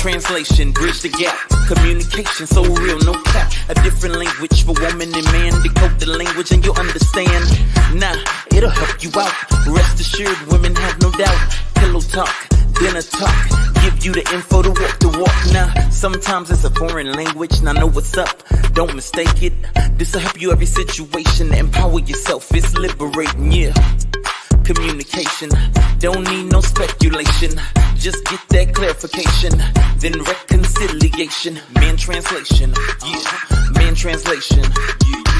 translation, bridge the gap. Communication so real, no cap. A different language for woman and man. Decode the language and you'll understand. Nah, it'll help you out. Rest assured, women have no doubt. Pillow talk, dinner talk. Give you the info to walk the walk. Now, sometimes it's a foreign language. Now know what's up, don't mistake it. This'll help you every situation. Empower yourself, it's liberating, yeah. Communication, don't need no speculation. Just get that clarification, then reconciliation. Man translation, yeah. Man translation, yeah.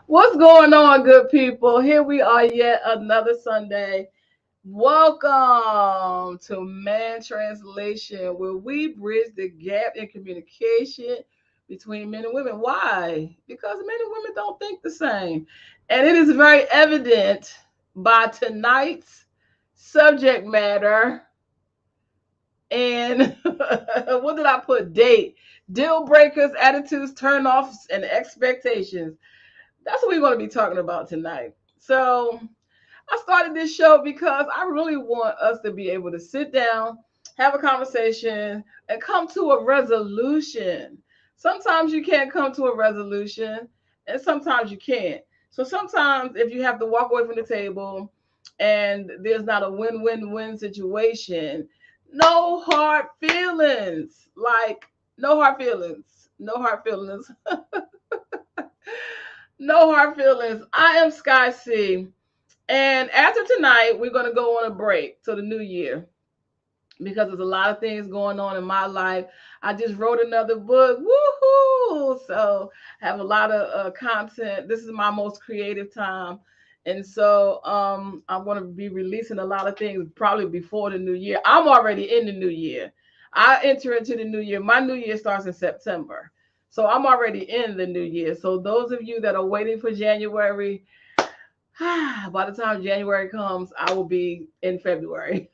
What's going on, good people? Here we are yet another Sunday. Welcome to Man Translation, where we bridge the gap in communication between men and women. Why? Because men and women don't think the same. And it is very evident by tonight's subject matter. And what did I put? Date. Deal breakers, attitudes, turnoffs, and expectations. That's what we're going to be talking about tonight. So I started this show because I really want us to be able to sit down, have a conversation, and come to a resolution. Sometimes you can't come to a resolution, and sometimes you can't. So sometimes if you have to walk away from the table and there's not a win-win-win situation, no hard feelings. Like, no hard feelings. No hard feelings. No hard feelings. I am Sky C. And after tonight, we're going to go on a break till the new year because there's a lot of things going on in my life. I just wrote another book. Woohoo! So I have a lot of content. This is my most creative time. And so I'm going to be releasing a lot of things probably before the new year. I'm already in the new year. I enter into the new year. My new year starts in September. So I'm already in the new year. So those of you that are waiting for January, by the time January comes, I will be in February.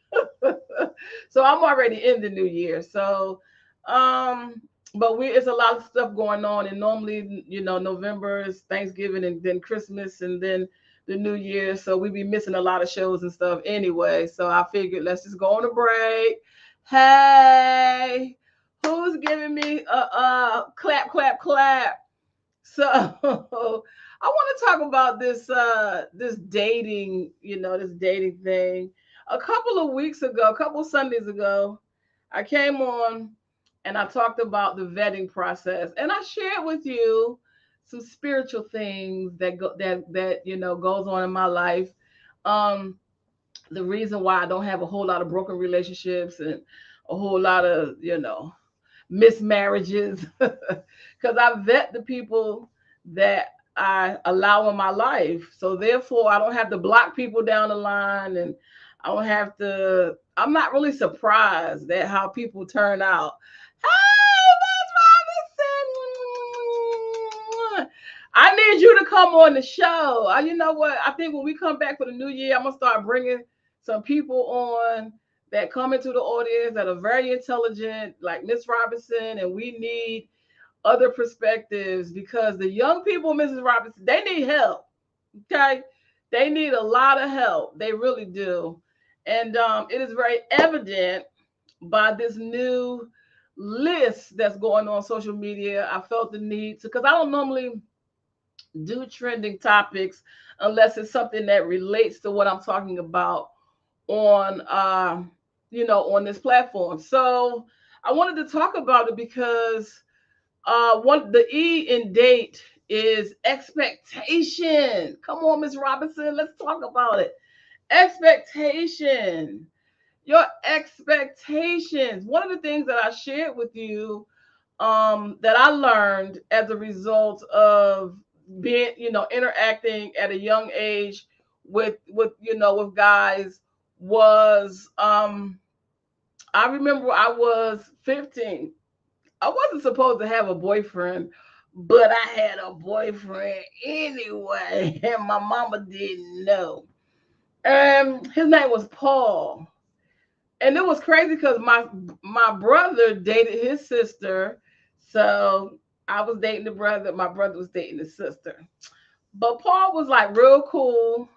So I'm already in the new year. So, but it's a lot of stuff going on. And normally, November is Thanksgiving and then Christmas and then the new year. So we be missing a lot of shows and stuff anyway. So I figured let's just go on a break. Hey, who's giving me a clap, clap, clap? So I want to talk about this dating, this dating thing. A couple of weeks ago, a couple of Sundays ago, I came on and I talked about the vetting process, and I shared with you some spiritual things that goes on in my life. Um, the reason why I don't have a whole lot of broken relationships and a whole lot of mismarriages because I vet the people that I allow in my life. So therefore, I don't have to block people down the line, and I don't have to. I'm not really surprised at how people turn out. Hey, Miss Robinson, I need you to come on the show. You know what? I think when we come back for the new year, I'm gonna start bringing some people on that come into the audience that are very intelligent, like Miss Robinson, and we need other perspectives because the young people, Mrs. Robinson, they need help. Okay, they need a lot of help. They really do, and it is very evident by this new list that's going on social media. I felt the need to, because I don't normally do trending topics unless it's something that relates to what I'm talking about on on this platform. So I wanted to talk about it because the E in date is expectation. Come on, Miss Robinson, let's talk about it. Expectation. Your expectations. One of the things that I shared with you that I learned as a result of being, interacting at a young age with guys was I remember I was 15. I wasn't supposed to have a boyfriend, but I had a boyfriend anyway, and my mama didn't know. His name was Paul. And it was crazy because my brother dated his sister. So I was dating the brother, my brother was dating the sister. But Paul was like real cool.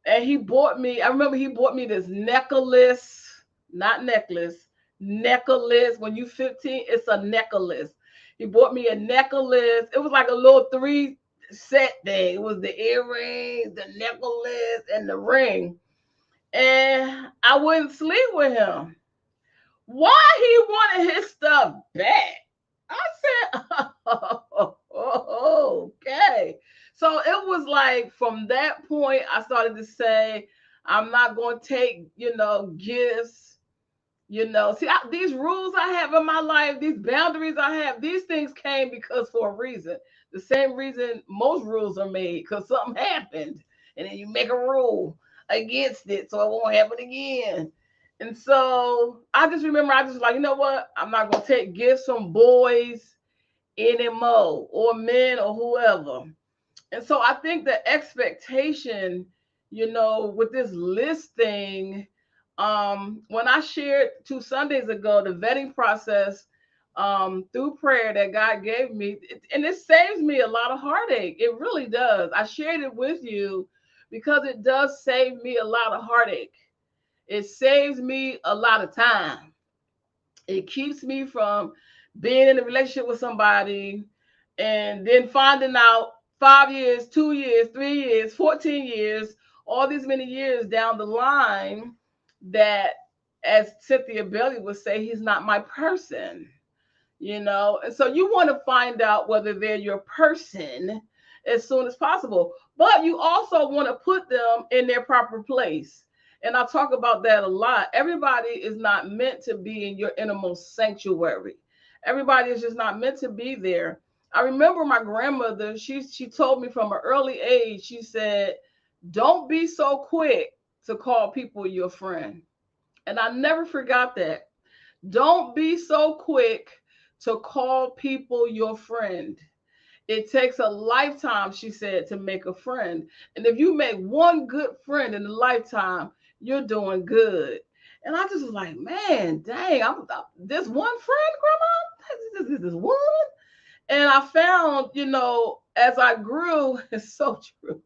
And he bought me, I remember he bought me this necklace, not necklace, necklace. When you 15, it's a necklace. He bought me a necklace. It was like a little three set thing. It was the earrings, the necklace, and the ring. And I wouldn't sleep with him. Why he wanted his stuff back? I said, oh, okay. So it was like from that point, I started to say, I'm not going to take, gifts. See, these rules I have in my life, these boundaries I have, these things came because for a reason. The same reason most rules are made, because something happened. And then you make a rule against it so it won't happen again. And so I just remember, I just like, you know what? I'm not going to take gifts from boys anymore, or men, or whoever. And so I think the expectation, with this list thing, when I shared 2 Sundays ago the vetting process through prayer that God gave me, and it saves me a lot of heartache. It really does. I shared it with you because it does save me a lot of heartache. It saves me a lot of time. It keeps me from being in a relationship with somebody and then finding out 5 years, 2 years, 3 years, 14 years, all these many years down the line that, as Cynthia Bailey would say, he's not my person. And so you want to find out whether they're your person as soon as possible, but you also want to put them in their proper place. And I talk about that a lot. Everybody is not meant to be in your innermost sanctuary. Everybody is just not meant to be there. I remember my grandmother, she told me from an early age, she said, don't be so quick to call people your friend. And I never forgot that. Don't be so quick to call people your friend. It takes a lifetime, she said, to make a friend. And if you make one good friend in a lifetime, you're doing good. And I just was like, man, dang, I'm this one friend, grandma, this one. And I found, as I grew, it's so true.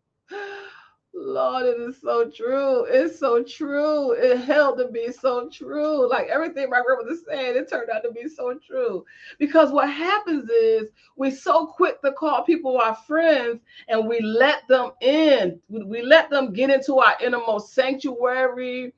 Lord, it is so true. It's so true. It held to be so true. Like everything my grandmother said, it turned out to be so true. Because what happens is we're so quick to call people our friends and we let them in. We let them get into our innermost sanctuary.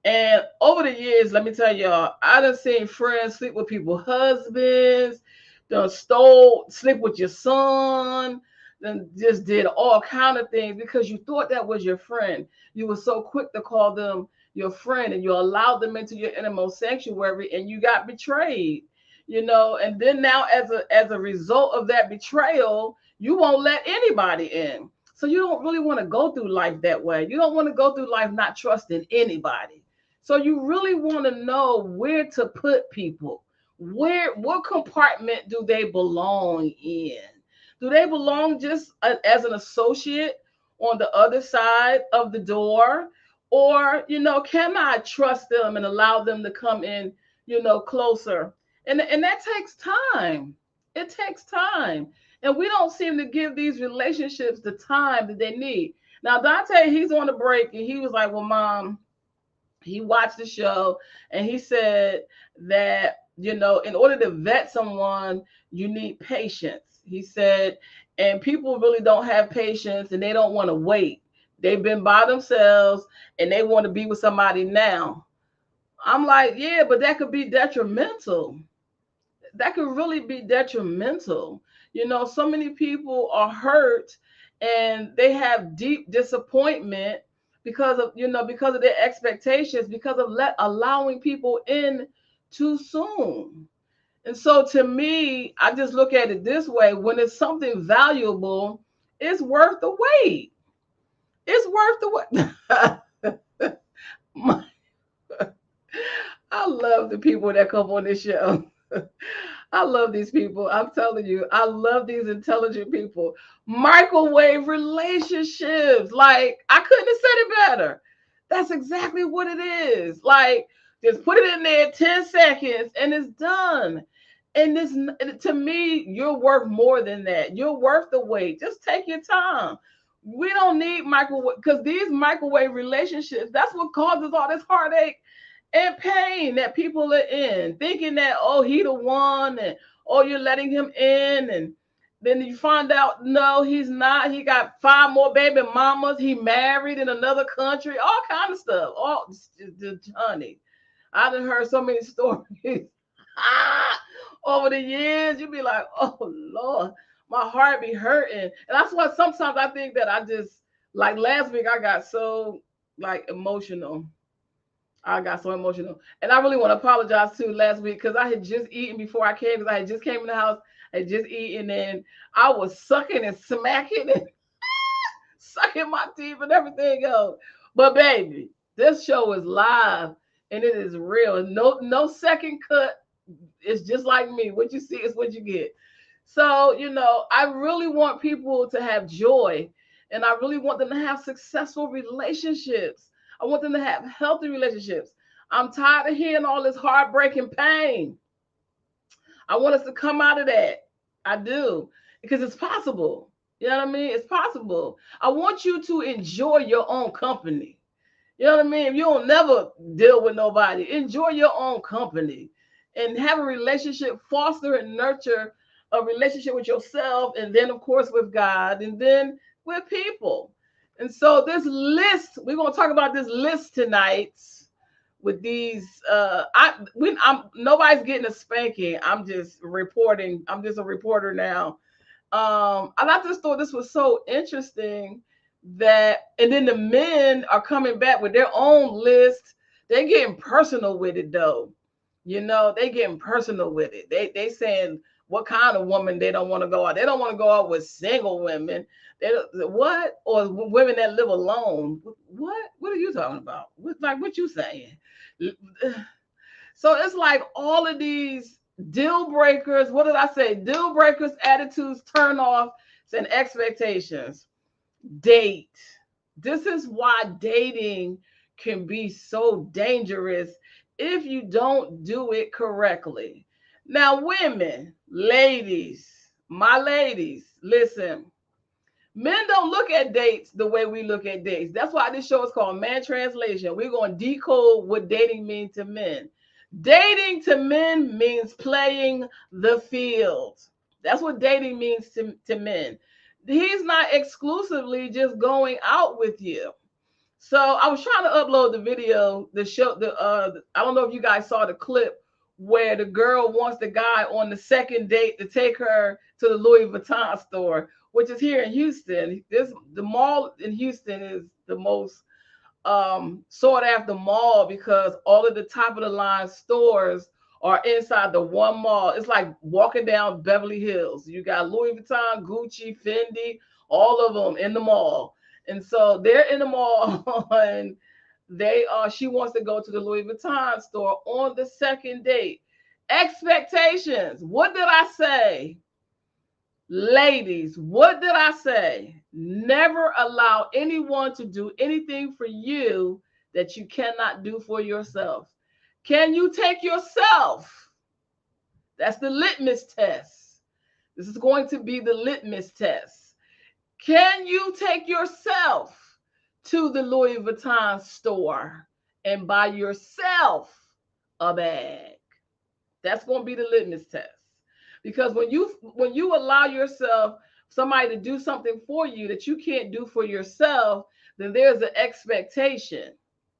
And over the years, let me tell y'all, I done seen friends sleep with people's husbands, done sleep with your son, then just did all kind of things because you thought that was your friend. You were so quick to call them your friend and you allowed them into your innermost sanctuary and you got betrayed. And then now as a result of that betrayal, you won't let anybody in. So you don't really want to go through life that way. You don't want to go through life not trusting anybody. So you really want to know where to put people. What compartment do they belong in? Do they belong just as an associate on the other side of the door? Or, can I trust them and allow them to come in, closer? And that takes time. It takes time. And we don't seem to give these relationships the time that they need. Now, Dante, he's on the break and he was like, well, Mom, he watched the show and he said that, in order to vet someone, you need patience. He said, and people really don't have patience and they don't want to wait. They've been by themselves and they want to be with somebody now. I'm like, yeah, but that could be detrimental. That could really be detrimental. So many people are hurt and they have deep disappointment because of their expectations, because of allowing people in too soon. And so to me, I just look at it this way: when it's something valuable, it's worth the wait. It's worth the wait. I love the people that come on this show. I love these people. I'm telling you, I love these intelligent people. Microwave relationships. Like, I couldn't have said it better. That's exactly what it is. Like, just put it in there 10 seconds and it's done. And to me, you're worth more than that. You're worth the wait. Just take your time. We don't need microwave, because these microwave relationships, that's what causes all this heartache and pain that people are in, thinking that, oh, he the one, and oh, you're letting him in, and then you find out no, he's not. He got 5 more baby mamas. He married in another country. All kind of stuff. All just, honey, I done heard so many stories over the years. You be like, oh Lord, my heart be hurting, and that's why sometimes I think that I just, like last week, I got so like emotional. I got so emotional. And I really want to apologize too last week, because I had just eaten before I came, because I had just came in the house, I had just eaten, and I was sucking and smacking and sucking my teeth and everything else. But baby, this show is live and it is real. No second cut. It's just like me. What you see is what you get. So, I really want people to have joy, and I really want them to have successful relationships. I want them to have healthy relationships. I'm tired of hearing all this heartbreaking pain. I want us to come out of that. I do, because it's possible. You know what I mean? It's possible. I want you to enjoy your own company. You know what I mean? If you don't never deal with nobody, enjoy your own company and have a relationship, foster and nurture a relationship with yourself, and then, of course, with God, and then with people. And so, this list, we're going to talk about this list tonight with these. I'm nobody's getting a spanking. I'm just reporting. I'm just a reporter now. And I just thought this was so interesting that, and then the men are coming back with their own list. They're getting personal with it, though. They getting personal with it. They saying what kind of woman they don't want to go out. They don't want to go out with single women. What, or women that live alone. What are you talking about? What you saying? So it's like all of these deal breakers. What did I say? Deal breakers, attitudes, turn offs, and expectations. Date. This is why dating can be so dangerous if you don't do it correctly. Now, women, ladies, my ladies, listen. Men don't look at dates the way we look at dates. That's why this show is called Man Translation. We're going to decode what dating means to men. Dating to men means playing the field. That's what dating means to men. He's not exclusively just going out with you. So I was trying to upload the video, the show, I don't know if you guys saw the clip where the girl wants the guy on the second date to take her to the Louis Vuitton store, which is here in Houston. The mall in Houston is the most sought after mall, because all of the top of the line stores are inside the one mall. It's like walking down Beverly Hills. You got Louis Vuitton, Gucci, Fendi, all of them in the mall. And so they're in the mall and she wants to go to the Louis Vuitton store on the second date. Expectations. What did I say? Ladies, what did I say? Never allow anyone to do anything for you that you cannot do for yourself. Can you take yourself? That's the litmus test. This is going to be the litmus test. Can you take yourself to the Louis Vuitton store and buy yourself a bag? That's going to be the litmus test. Because when you allow yourself, somebody to do something for you that you can't do for yourself, then there's an expectation.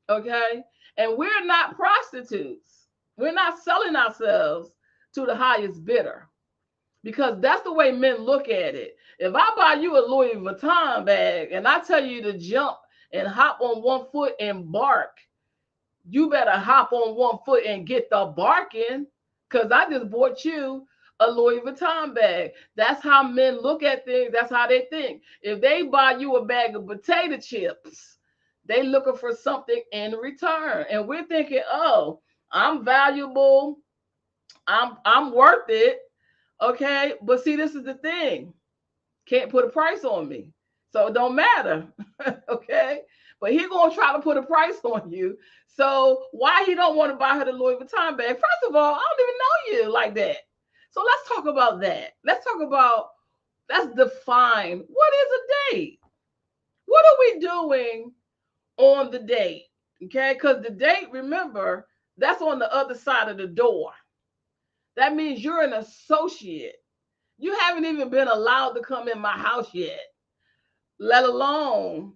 Okay? And we're not prostitutes. We're not selling ourselves to the highest bidder, because that's the way men look at it. If I buy you a Louis Vuitton bag and I tell you to jump and hop on one foot and bark, you better hop on one foot and get the barking, because I just bought you a Louis Vuitton bag. That's how men look at things. That's how they think. If they buy you a bag of potato chips, they looking for something in return. And we're thinking, oh, I'm valuable. I'm worth it. Okay. But see, this is the thing. Can't put a price on me. So it don't matter. Okay. But he gonna try to put a price on you. So why he don't want to buy her the Louis Vuitton bag? First of all, I don't even know you like that. So let's talk about that. Let's define what is a date. What are we doing on the date? Okay, because the date, remember, that's on the other side of the door. That means you're an associate. You haven't even been allowed to come in my house yet, let alone,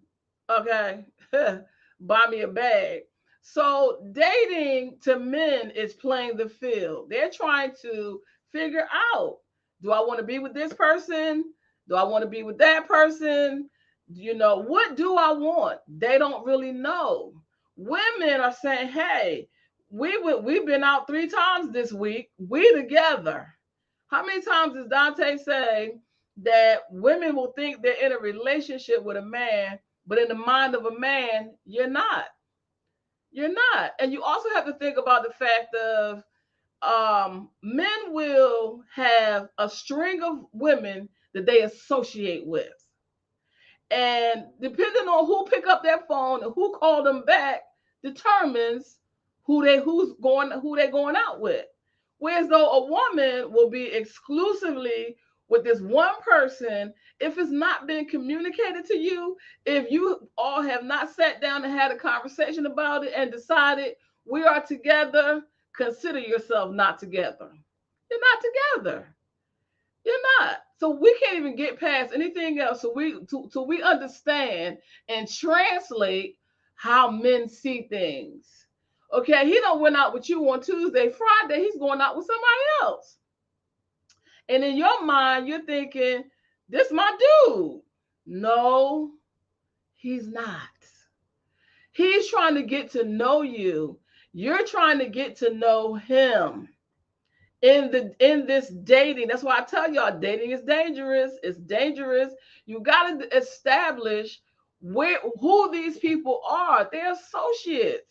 okay, buy me a bag. So dating to men is playing the field. They're trying to figure out, do I want to be with this person? Do I want to be with that person? What do I want? They don't really know. Women are saying, hey, we've been out 3 times this week. We together. How many times does Dante say that women will think they're in a relationship with a man, but in the mind of a man, you're not. You're not. And you also have to think about the fact of men will have a string of women that they associate with. And depending on who pick up their phone and who called them back determines who they're going out with. Whereas though a woman will be exclusively with this one person, if it's not been communicated to you, if you all have not sat down and had a conversation about it and decided we are together, consider yourself not together. You're not together. You're not. So we can't even get past anything else. So we understand and translate how men see things. Okay, he don't went out with you on Tuesday, Friday, he's going out with somebody else. And in your mind, you're thinking, this my dude. No, he's not. He's trying to get to know you. You're trying to get to know him in this dating. That's why I tell y'all, dating is dangerous. It's dangerous. You got to establish who these people are. They're associates.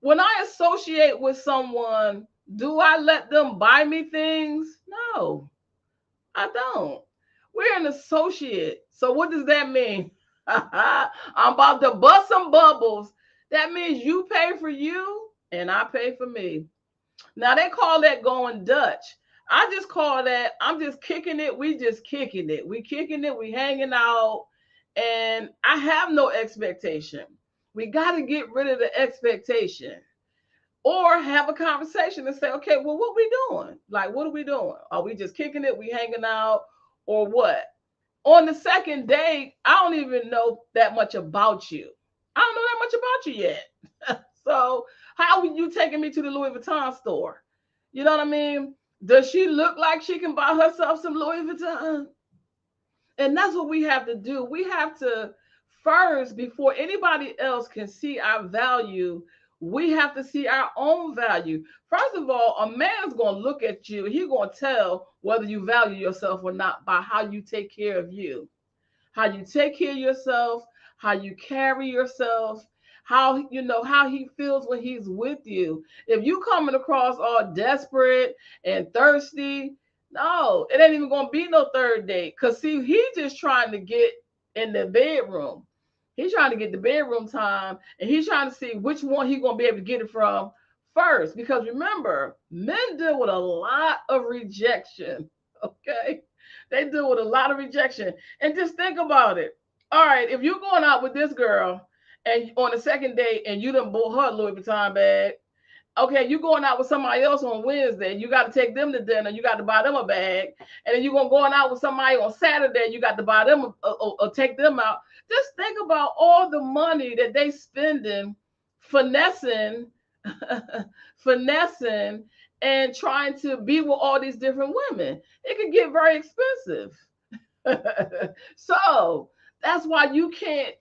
When I associate with someone, do I let them buy me things? No, I don't. We're an associate. So what does that mean? I'm about to bust some bubbles. That means you pay for you and I pay for me. Now they call that going Dutch. I just call that I'm just kicking it. We just kicking it. We kicking it. We hanging out. And I have no expectation. We got to get rid of the expectation or have a conversation and say, okay, well, what we doing? Like, what are we doing? Are we just kicking it? We hanging out or what? On the second date, I don't even know that much about you. I don't know that much about you yet. So how are you taking me to the Louis Vuitton store? You know what I mean? Does she look like she can buy herself some Louis Vuitton? And that's what we have to do. We have to first, before anybody else can see our value, we have to see our own value. First of all, a man's going to look at you. He's going to tell whether you value yourself or not by how you take care of you, how you take care of yourself, how you carry yourself, how he feels when he's with you. If you coming across all desperate and thirsty, no, it ain't even gonna be no third date. Cause see, he's just trying to get in the bedroom. He's trying to get the bedroom time, and he's trying to see which one he's gonna be able to get it from first. Because remember, men deal with a lot of rejection. Okay, they deal with a lot of rejection. And just think about it. All right, if you're going out with this girl and on the second date and you done bought her Louis Vuitton bag, okay, you going out with somebody else on Wednesday, you got to take them to dinner, you got to buy them a bag, and then you're going out with somebody on Saturday, you got to buy them or take them out. Just think about all the money that they spending finessing, finessing, and trying to be with all these different women. It can get very expensive. So that's why you can't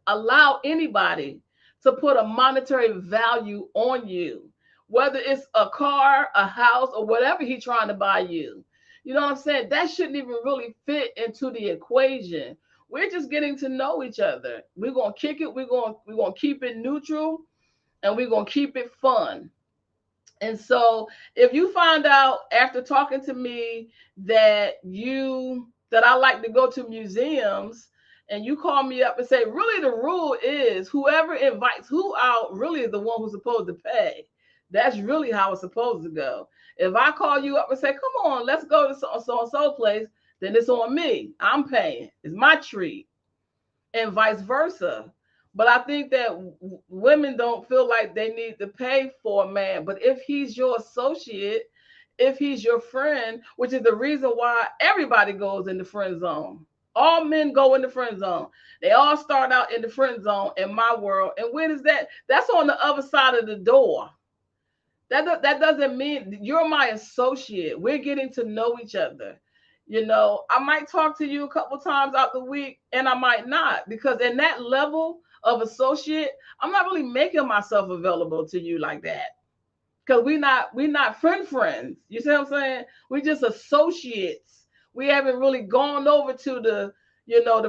allow anybody to put a monetary value on you, whether it's a car, a house, or whatever he's trying to buy you. You know what I'm saying? That shouldn't even really fit into the equation. We're just getting to know each other. We're gonna kick it. We're gonna keep it neutral, and we're gonna keep it fun. And so if you find out after talking to me that I like to go to museums, and you call me up and say, really the rule is whoever invites who out really is the one who's supposed to pay. That's really how it's supposed to go. If I call you up and say, come on, let's go to so and so place, then it's on me. I'm paying. It's my treat. and vice versa. But I think that women don't feel like they need to pay for a man. But if he's your associate, if he's your friend, which is the reason why everybody goes in the friend zone. All men go in the friend zone. They all start out in the friend zone in my world. And when is that? That's on the other side of the door. That doesn't mean you're my associate. We're getting to know each other. I might talk to you a couple times out the week, and I might not, because in that level of associate, I'm not really making myself available to you like that. Because we not friends. You see what I'm saying? We just associates. We haven't really gone over to the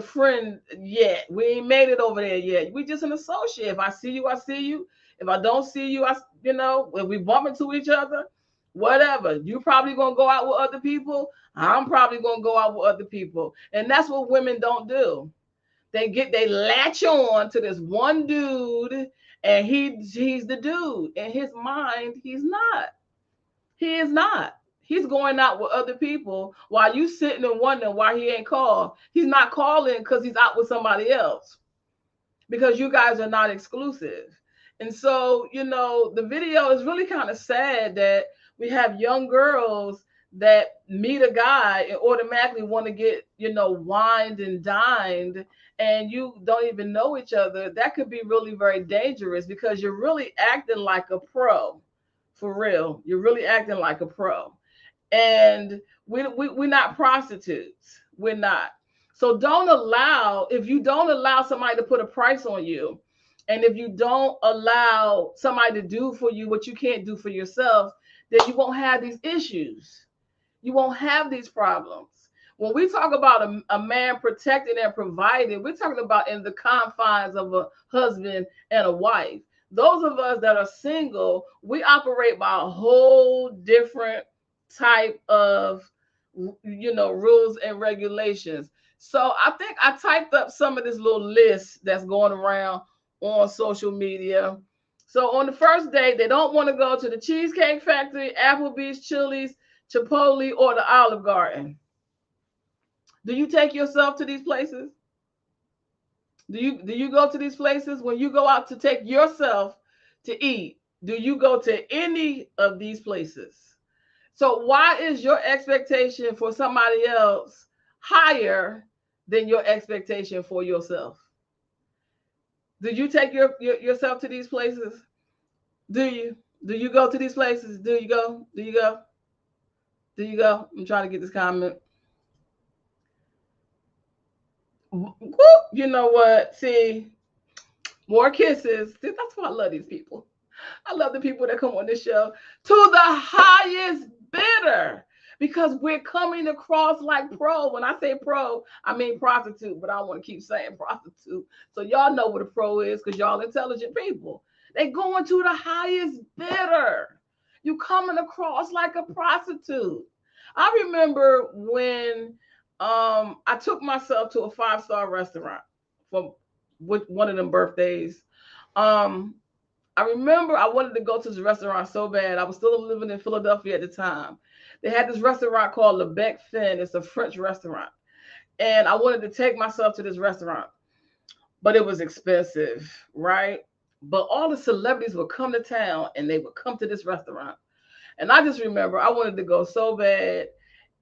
friend yet. We ain't made it over there yet. We just an associate. If I see you, I see you. If I don't see you, when we bump into each other, whatever. You probably gonna go out with other people. I'm probably gonna go out with other people. And that's what women don't do. They latch on to this one dude, and he's the dude. In his mind, he's not. He is not. He's going out with other people while you sitting and wondering why he ain't called. He's not calling because he's out with somebody else, because you guys are not exclusive. And so, the video is really kind of sad that we have young girls that meet a guy and automatically want to get, wined and dined, and you don't even know each other. That could be really very dangerous, because you're really acting like a pro. For real. You're really acting like a pro. And we're not prostitutes. We're not. So if you don't allow somebody to put a price on you, and if you don't allow somebody to do for you what you can't do for yourself, then you won't have these issues. You won't have these problems. When we talk about a man protecting and providing, we're talking about in the confines of a husband and a wife. Those of us that are single, we operate by a whole different type of rules and regulations. So I think I typed up some of this little list that's going around on social media. So on the first date, they don't want to go to the Cheesecake Factory, Applebee's, Chili's, Chipotle, or the Olive Garden. Do you take yourself to these places? Do you go to these places? When you go out to take yourself to eat, do you go to any of these places? So why is your expectation for somebody else higher than your expectation for yourself? Do you take yourself to these places? Do you? Do you go to these places? Do you go? Do you go? Do you go? I'm trying to get this comment. You know what? See, more kisses. See, that's why I love these people. I love the people that come on this show. To the highest bidder. Because we're coming across like pro. When I say pro, I mean prostitute, but I don't want to keep saying prostitute. So y'all know what a pro is, because y'all intelligent people. They going to the highest bidder. You coming across like a prostitute. I remember when I took myself to a 5-star restaurant for one of them birthdays. I remember I wanted to go to this restaurant so bad. I was still living in Philadelphia at the time. They had this restaurant called Le Bec Fin. It's a French restaurant. And I wanted to take myself to this restaurant, but it was expensive, right? But all the celebrities would come to town and they would come to this restaurant. And I just remember I wanted to go so bad.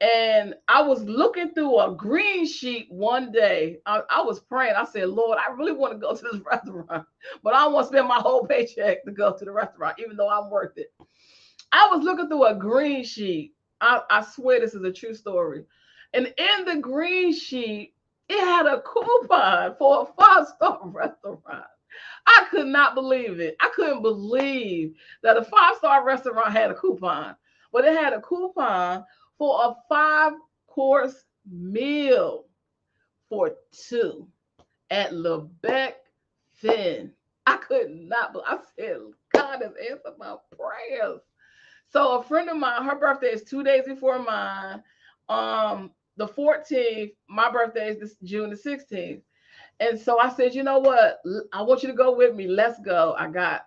And I was looking through a green sheet one day. I was praying. I said, Lord, I really want to go to this restaurant, but I don't want to spend my whole paycheck to go to the restaurant, even though I'm worth it. I was looking through a green sheet. I swear this is a true story. And in the green sheet, it had a coupon for a 5-star restaurant. I could not believe it. I couldn't believe that a 5-star restaurant had a coupon. But it had a coupon for a 5-course meal for 2 at Le Bec Fin. I could not believe. I said, God has answered my prayers. So a friend of mine, her birthday is 2 days before mine. The 14th, my birthday is June the 16th. And so I said, you know what? I want you to go with me. Let's go. I got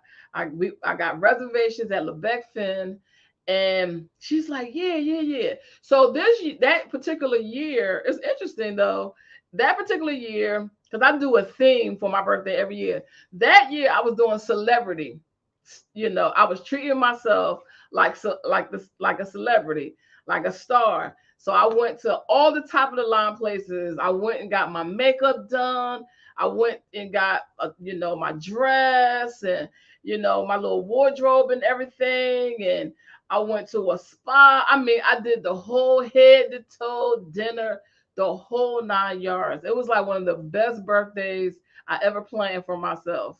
reservations at Le Bec Fin. And she's like, yeah. So that particular year, it's interesting though. That particular year, because I do a theme for my birthday every year. That year I was doing celebrity. I was treating myself like a celebrity, like a star. So I went to all the top of the line places. I went and got my makeup done. I went and got my dress and my little wardrobe and everything. And I went to a spa. I mean, I did the whole head to toe dinner, the whole 9 yards. It was like one of the best birthdays I ever planned for myself.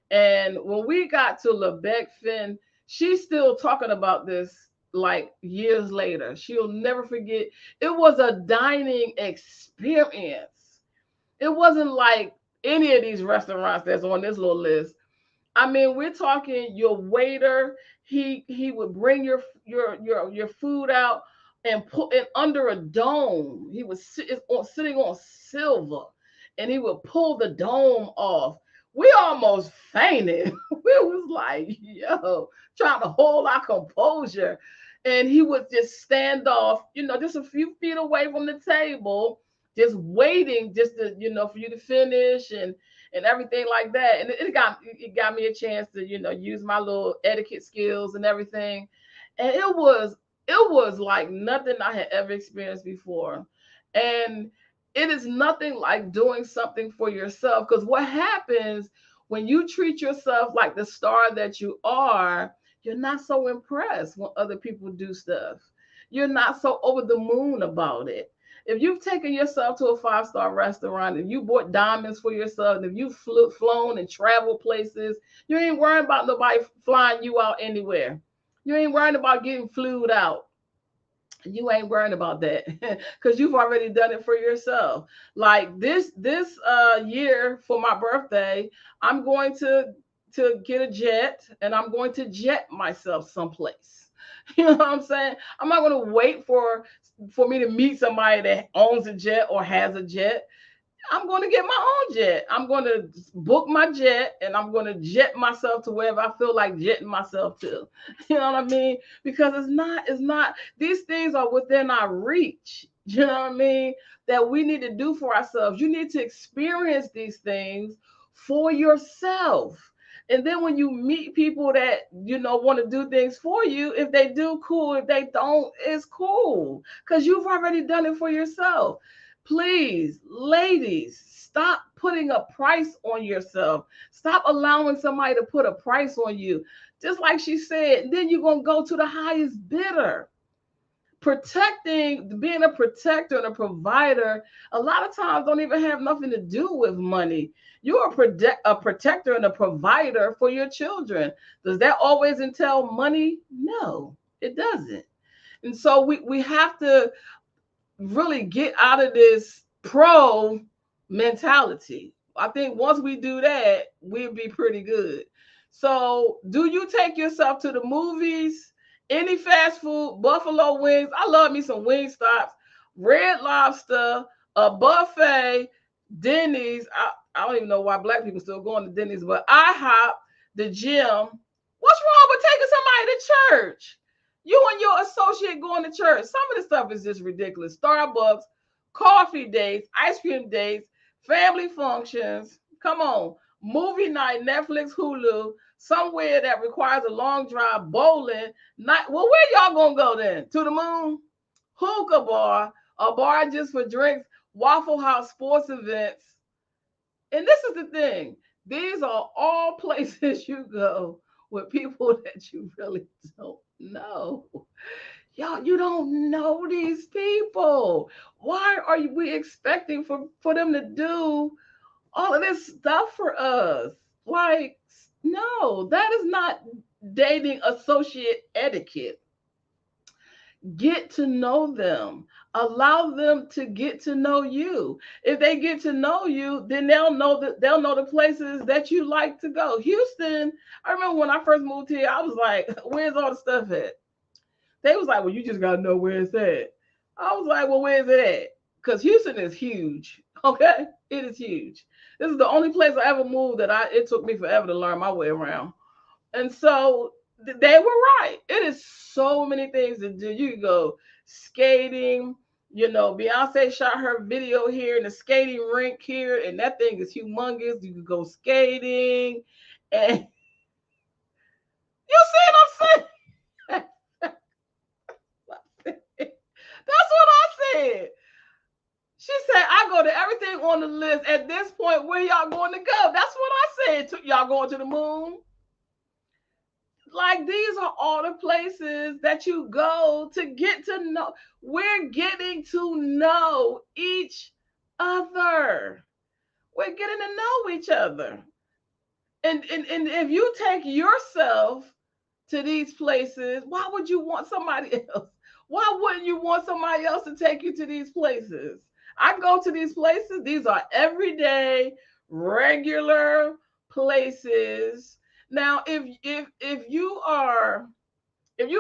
And when we got to Lebec Finn, she's still talking about this like years later. She'll never forget. It was a dining experience. It wasn't like any of these restaurants that's on this little list. I mean, we're talking your waiter. He would bring your food out and put it under a dome. He was sitting on silver, and he would pull the dome off. We almost fainted. We was like, yo, trying to hold our composure. And he would just stand off, just a few feet away from the table, just waiting, just to, for you to finish and everything like that. And it got me a chance to use my little etiquette skills and everything. And it was like nothing I had ever experienced before. And it is nothing like doing something for yourself, because what happens when you treat yourself like the star that you are, you're not so impressed when other people do stuff. You're not so over the moon about it. If you've taken yourself to a 5-star restaurant and you bought diamonds for yourself, and if you've flown and traveled places, you ain't worrying about nobody flying you out anywhere. You ain't worrying about getting flued out. You ain't worrying about that because you've already done it for yourself. Like this year for my birthday, I'm going to get a jet, and I'm going to jet myself someplace. You know what I'm saying? I'm not going to wait for me to meet somebody that owns a jet or has a jet. I'm going to get my own jet. I'm going to book my jet, and I'm going to jet myself to wherever I feel like jetting myself to. You know what I mean? Because it's not, these things are within our reach. You know what I mean? That we need to do for ourselves. You need to experience these things for yourself. And then when you meet people that, want to do things for you, if they do, cool. If they don't, it's cool. Because you've already done it for yourself. Please, ladies, stop putting a price on yourself. Stop allowing somebody to put a price on you. Just like she said, then you're going to go to the highest bidder. Being a protector and a provider, a lot of times don't even have nothing to do with money. You're a protector and a provider for your children. Does that always entail money? No, it doesn't. And so we have to really get out of this pro mentality. I think once we do that, we'll be pretty good. So, do you take yourself to the movies? Any fast food, Buffalo wings? I love me some wing stops, Red Lobster, a buffet, Denny's. I don't even know why black people still going to Denny's, but IHOP, the gym. What's wrong with taking somebody to church? You and your associate going to church. Some of the stuff is just ridiculous. Starbucks, coffee dates, ice cream dates, family functions. Come on. Movie night, Netflix, Hulu, somewhere that requires a long drive, bowling. Not, well, where y'all gonna go then? To the moon? Hookah bar, a bar just for drinks, Waffle House sports events. And this is the thing. These are all places you go with people that you really don't know. Y'all, you don't know these people. Why are we expecting for them to do all of this stuff for us? Like, no, that is not dating associate etiquette. Get to know them. Allow them to get to know you. If they get to know you, then they'll know the places that you like to go. Houston, I remember when I first moved here, I was like, where's all the stuff at? They was like, well, you just gotta know where it's at. I was like, well, where's it at? Because Houston is huge. Okay? It is huge. This is the only place I ever moved that it took me forever to learn my way around. And so they were right. It is so many things to do. You can go skating, Beyonce shot her video here in the skating rink here, and that thing is humongous. You could go skating, and you see what I'm saying? That's what I said. She said, I go to everything on the list. At this point, where y'all going to go? That's what I said. Y'all going to the moon? Like, these are all the places that you go to get to know. We're getting to know each other. We're getting to know each other. And if you take yourself to these places, why would you want somebody else? Why wouldn't you want somebody else to take you to these places? I go to these places. These are everyday, regular places. Now, if you've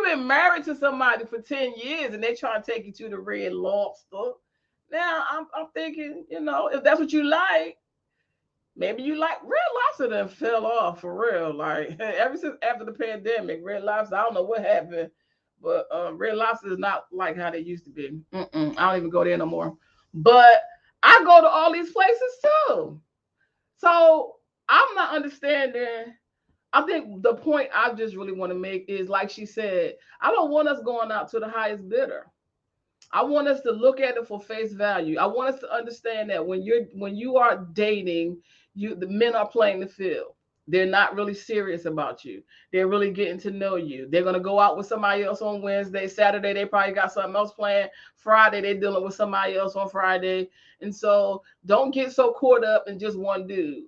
been married to somebody for 10 years and they try to take you to the Red Lobster, now I'm thinking, if that's what you like, maybe you like Red Lobster done fell off for real. Like ever since after the pandemic, Red Lobster, I don't know what happened, but Red Lobster is not like how they used to be. I don't even go there no more. But I go to all these places too. So I'm not understanding. I think the point I just really want to make is, like she said, I don't want us going out to the highest bidder. I want us to look at it for face value. I want us to understand that when you are dating, the men are playing the field. They're not really serious about you. They're really getting to know you. They're gonna go out with somebody else on Wednesday. Saturday, they probably got something else planned. Friday, they're dealing with somebody else on Friday. And so don't get so caught up in just one dude.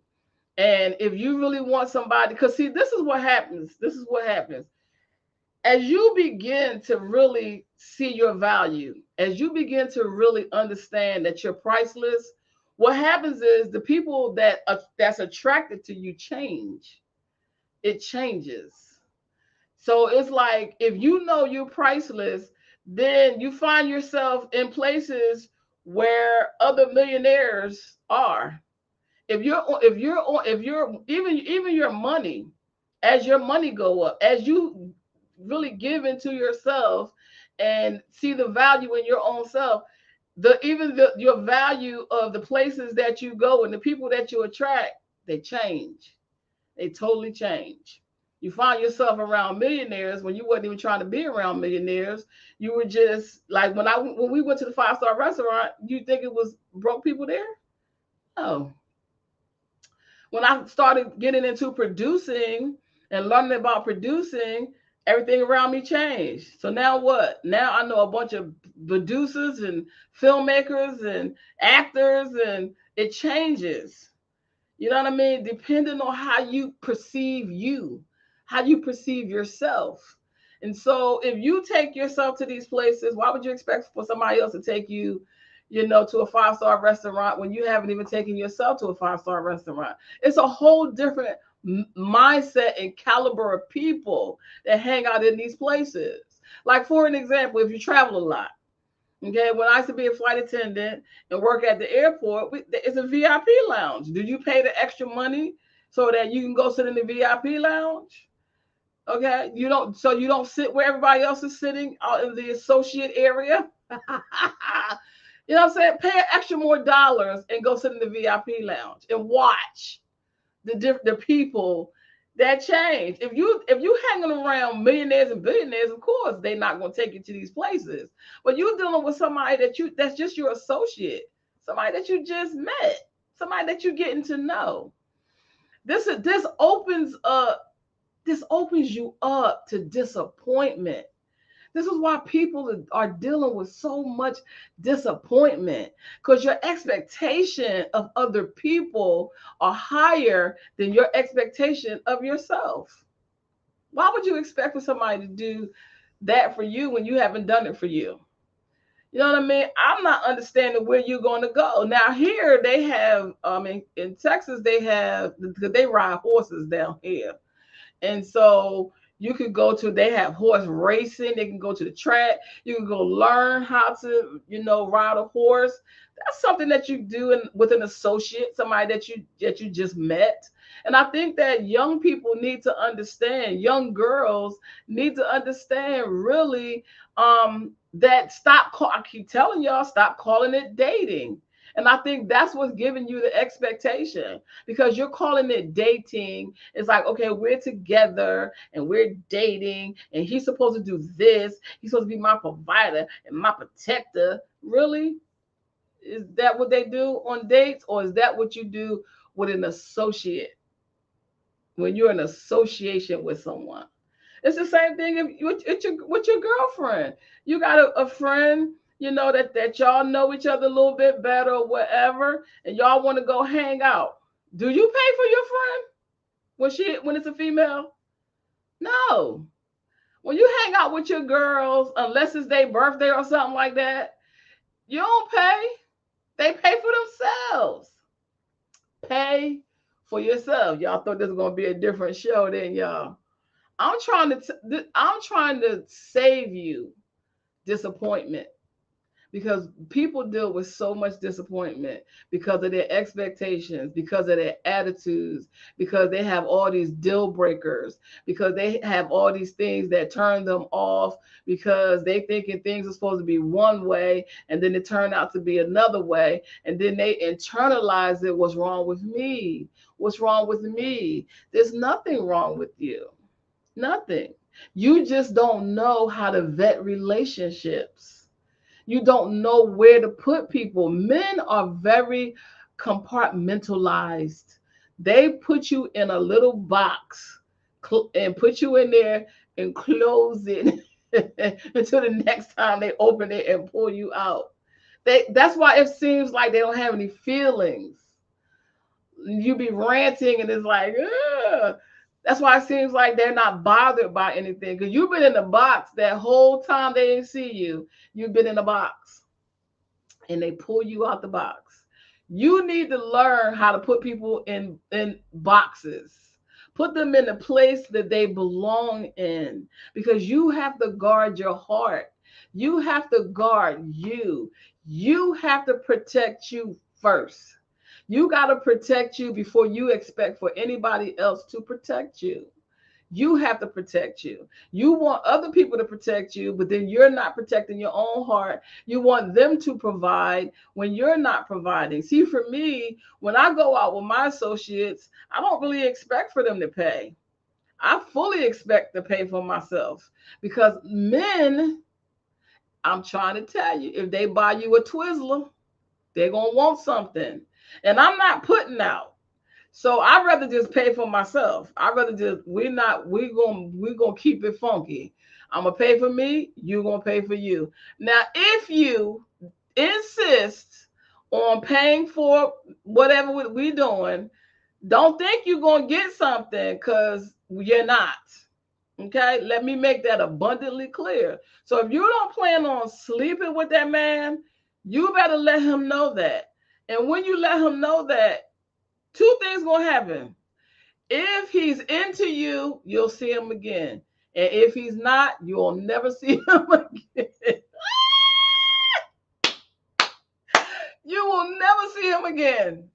And if you really want somebody, because see, this is what happens. This is what happens as you begin to really see your value, as you begin to really understand that you're priceless, what happens is the people that's attracted to you change. It changes. So it's like if you know you're priceless, then you find yourself in places where other millionaires are. If you're even your money, as your money go up, as you really give into yourself and see the value in your own self, your value of the places that you go and the people that you attract, they change. They totally change. You find yourself around millionaires when you wasn't even trying to be around millionaires. You were just like when we went to the 5-star restaurant, you think it was broke people there? Oh, when I started getting into producing and learning about producing, everything around me changed. So now what? Now I know a bunch of producers and filmmakers and actors, and it changes. You know what I mean? Depending on how you perceive yourself. And so if you take yourself to these places, why would you expect for somebody else to take you, to a 5-star restaurant when you haven't even taken yourself to a 5-star restaurant? It's a whole different mindset and caliber of people that hang out in these places. Like, for an example, if you travel a lot, okay, when I used to be a flight attendant and work at the airport, it's a VIP lounge. Do you pay the extra money so that you can go sit in the VIP lounge? Okay, you don't sit where everybody else is sitting out in the associate area. You know what I'm saying? Pay an extra more dollars and go sit in the VIP lounge and watch the people that change. If you hanging around millionaires and billionaires, of course they're not going to take you to these places. But you're dealing with somebody that's just your associate, somebody that you just met, somebody that you're getting to know. This opens you up to disappointment. This is why people are dealing with so much disappointment, because your expectation of other people are higher than your expectation of yourself. Why would you expect for somebody to do that for you when you haven't done it for you? You know what I mean? I'm not understanding where you're going to go. Now, here they have, in Texas, because they ride horses down here. And so they have horse racing. They can go to the track. You can go learn how to, ride a horse. That's something that you do with an associate, somebody that you just met. And I think that young people need to understand, young girls need to understand really that I keep telling y'all, stop calling it dating. And I think that's what's giving you the expectation, because you're calling it dating. It's like, okay, we're together and we're dating, and he's supposed to do this. He's supposed to be my provider and my protector. Really? Is that what they do on dates, or is that what you do with an associate when you're in association with someone? It's the same thing if with your girlfriend. You got a friend, that y'all know each other a little bit better or whatever, and y'all want to go hang out. Do you pay for your friend when it's a female? No. When you hang out with your girls, unless it's their birthday or something like that, you don't pay. They pay for themselves. Pay for yourself. Y'all thought this was gonna be a different show, then y'all. I'm trying to save you disappointment, because people deal with so much disappointment because of their expectations, because of their attitudes, because they have all these deal breakers, because they have all these things that turn them off, because they thinking things are supposed to be one way and then it turned out to be another way, and then they internalize it. What's wrong with me? What's wrong with me? There's nothing wrong with you. Nothing. You just don't know how to vet relationships. You don't know where to put people. Men are very compartmentalized. They put you in a little box and put you in there and close it until the next time they open it and pull you out. That's why it seems like they don't have any feelings. You be ranting and it's like, ugh. That's why it seems like they're not bothered by anything, because you've been in the box that whole time they didn't see you. You've been in the box and they pull you out the box. You need to learn how to put people in boxes. Put them in the place that they belong in, because you have to guard your heart. You have to guard you. You have to protect you first. You got to protect you before you expect for anybody else to protect you. You have to protect you. You want other people to protect you, but then you're not protecting your own heart. You want them to provide when you're not providing. See, for me, when I go out with my associates, I don't really expect for them to pay. I fully expect to pay for myself, because men, I'm trying to tell you, if they buy you a Twizzler, they're going to want something. And I'm not putting out. So I'd rather just pay for myself. I'd rather just, we're gonna keep it funky. I'm gonna pay for me, you're gonna pay for you. Now, if you insist on paying for whatever we're doing, don't think you're gonna get something, because you're not. Okay, let me make that abundantly clear. So if you don't plan on sleeping with that man, you better let him know that. And when you let him know that, two things gonna happen. If he's into you, you'll see him again. And if he's not, you'll never see him again. You will never see him again.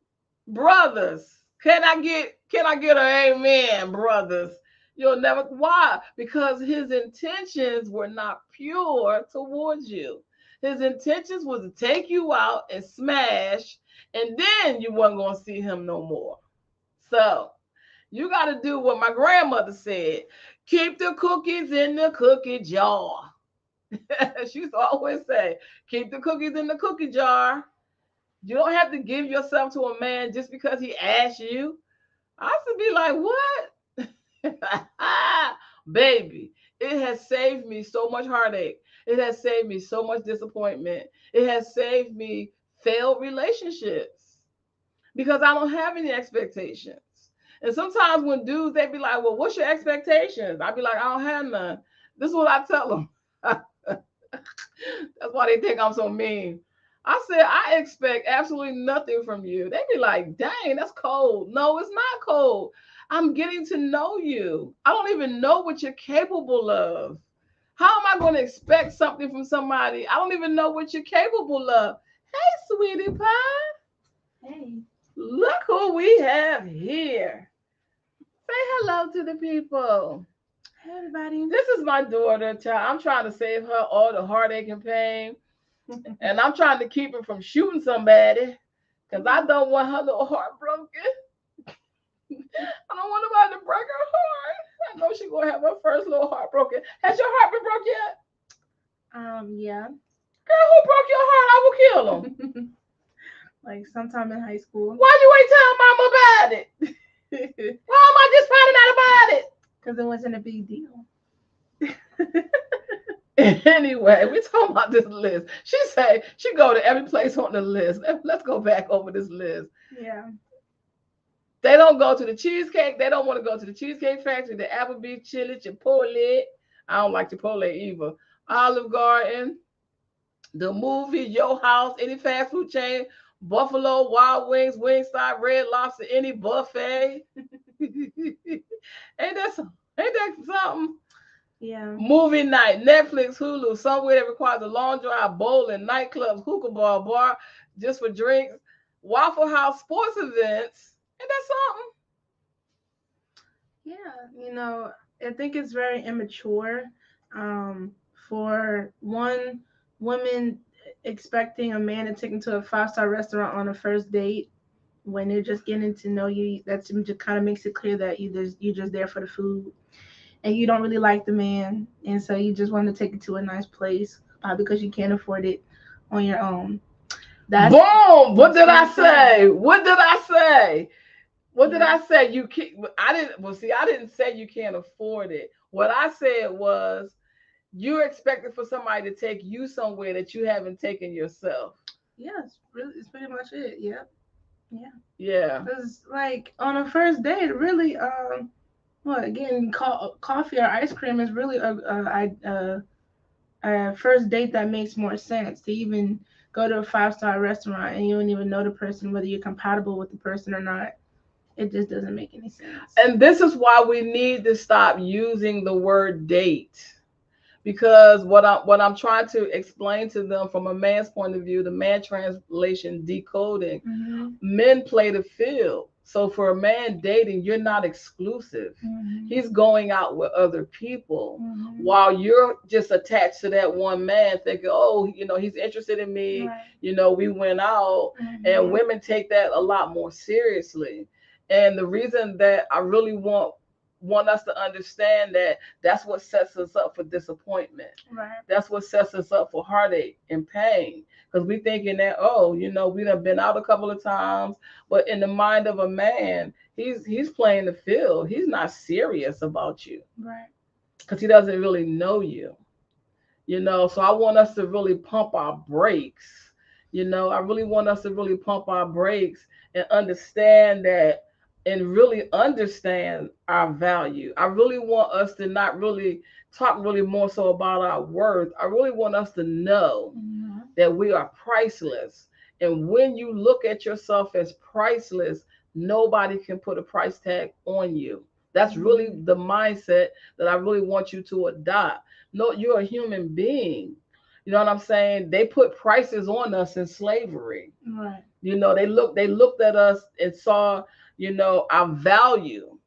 Brothers, can I get an amen, brothers? You'll never. Why? Because his intentions were not pure towards you. His intentions was to take you out and smash, and then you weren't going to see him no more. So you got to do what my grandmother said: keep the cookies in the cookie jar. She used to always say, keep the cookies in the cookie jar. You don't have to give yourself to a man just because he asks you. I used to be like, what? Baby, it has saved me so much heartache. It has saved me so much disappointment. It has saved me failed relationships, because I don't have any expectations. And sometimes when dudes, they be like, well, what's your expectations? I be like, I don't have none. This is what I tell them. That's why they think I'm so mean. I said, I expect absolutely nothing from you. They be like, dang, that's cold. No, it's not cold. I'm getting to know you. I don't even know what you're capable of. How am I going to expect something from somebody? I don't even know what you're capable of. Hey, sweetie pie. Hey. Look who we have here. Say hello to the people. Hey, everybody. This is my daughter, child. I'm trying to save her all the heartache and pain. And I'm trying to keep her from shooting somebody. Because I don't want her little heart broken. I don't want nobody to break her heart. I know she's gonna have her first little heart broken. Has your heart been broke yet? Yeah. Girl, who broke your heart? I will kill him. Like sometime in high school. Why you ain't tell mama about it? Why am I just finding out about it? Because it wasn't a big deal. Anyway, we talking about this list. She say she go to every place on the list. Let's go back over this list. Yeah. They don't go to the cheesecake. They don't want to go to the Cheesecake Factory, the Applebee's, Chili, Chipotle. I don't like Chipotle either. Olive Garden, the movie, Your House, any fast food chain, Buffalo Wild Wings, Wingstop, Red Lobster, any buffet. Ain't that something? Yeah. Movie night, Netflix, Hulu, somewhere that requires a long drive, bowling, nightclubs, hookah bar just for drinks, Waffle House, sports events. Ain't that something? Yeah. I think it's very immature for one woman expecting a man to take them to a 5-star restaurant on a first date when they're just getting to know you. That just kind of makes it clear that you're just there for the food and you don't really like the man, and so you just want to take it to a nice place because you can't afford it on your own. That's Boom! What did I say? What did I say? What did Yeah. I say? You can't. I didn't. Well, see, I didn't say you can't afford it. What I said was you're expecting for somebody to take you somewhere that you haven't taken yourself. Yes, really, it's pretty much it. Yeah, yeah. Yeah. Because like on a first date, really, what getting coffee or ice cream is really a first date that makes more sense to even go to a 5-star restaurant and you don't even know the person whether you're compatible with the person or not. It just doesn't make any sense. And this is why we need to stop using the word date. Because what I'm trying to explain to them from a man's point of view, the man translation decoding, Mm-hmm. men play the field. So for a man dating, you're not exclusive. Mm-hmm. He's going out with other people Mm-hmm. while you're just attached to that one man, thinking, oh, he's interested in me. Right. We went out, and Mm-hmm. women take that a lot more seriously. And the reason that I really want us to understand that that's what sets us up for disappointment. Right. That's what sets us up for heartache and pain. Because we thinking that, oh, we done been out a couple of times, but in the mind of a man, he's playing the field. He's not serious about you Right. because he doesn't really know you. So I want us to really pump our brakes. I really want us to really pump our brakes and understand that and really understand our value. I really want us to not really talk really more so about our worth. I really want us to know Mm-hmm. that we are priceless. And when you look at yourself as priceless, nobody can put a price tag on you. That's really the mindset that I really want you to adopt. No, you're a human being. You know what I'm saying? They put prices on us in slavery. Right. They looked at us and saw, our value.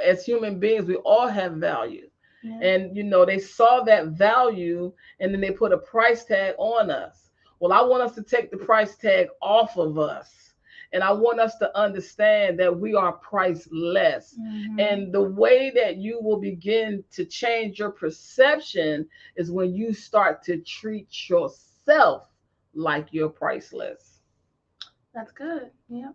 As human beings, we all have value. Yeah. And they saw that value and then they put a price tag on us. Well, I want us to take the price tag off of us. And I want us to understand that we are priceless. Mm-hmm. And the way that you will begin to change your perception is when you start to treat yourself like you're priceless. That's good. Yeah.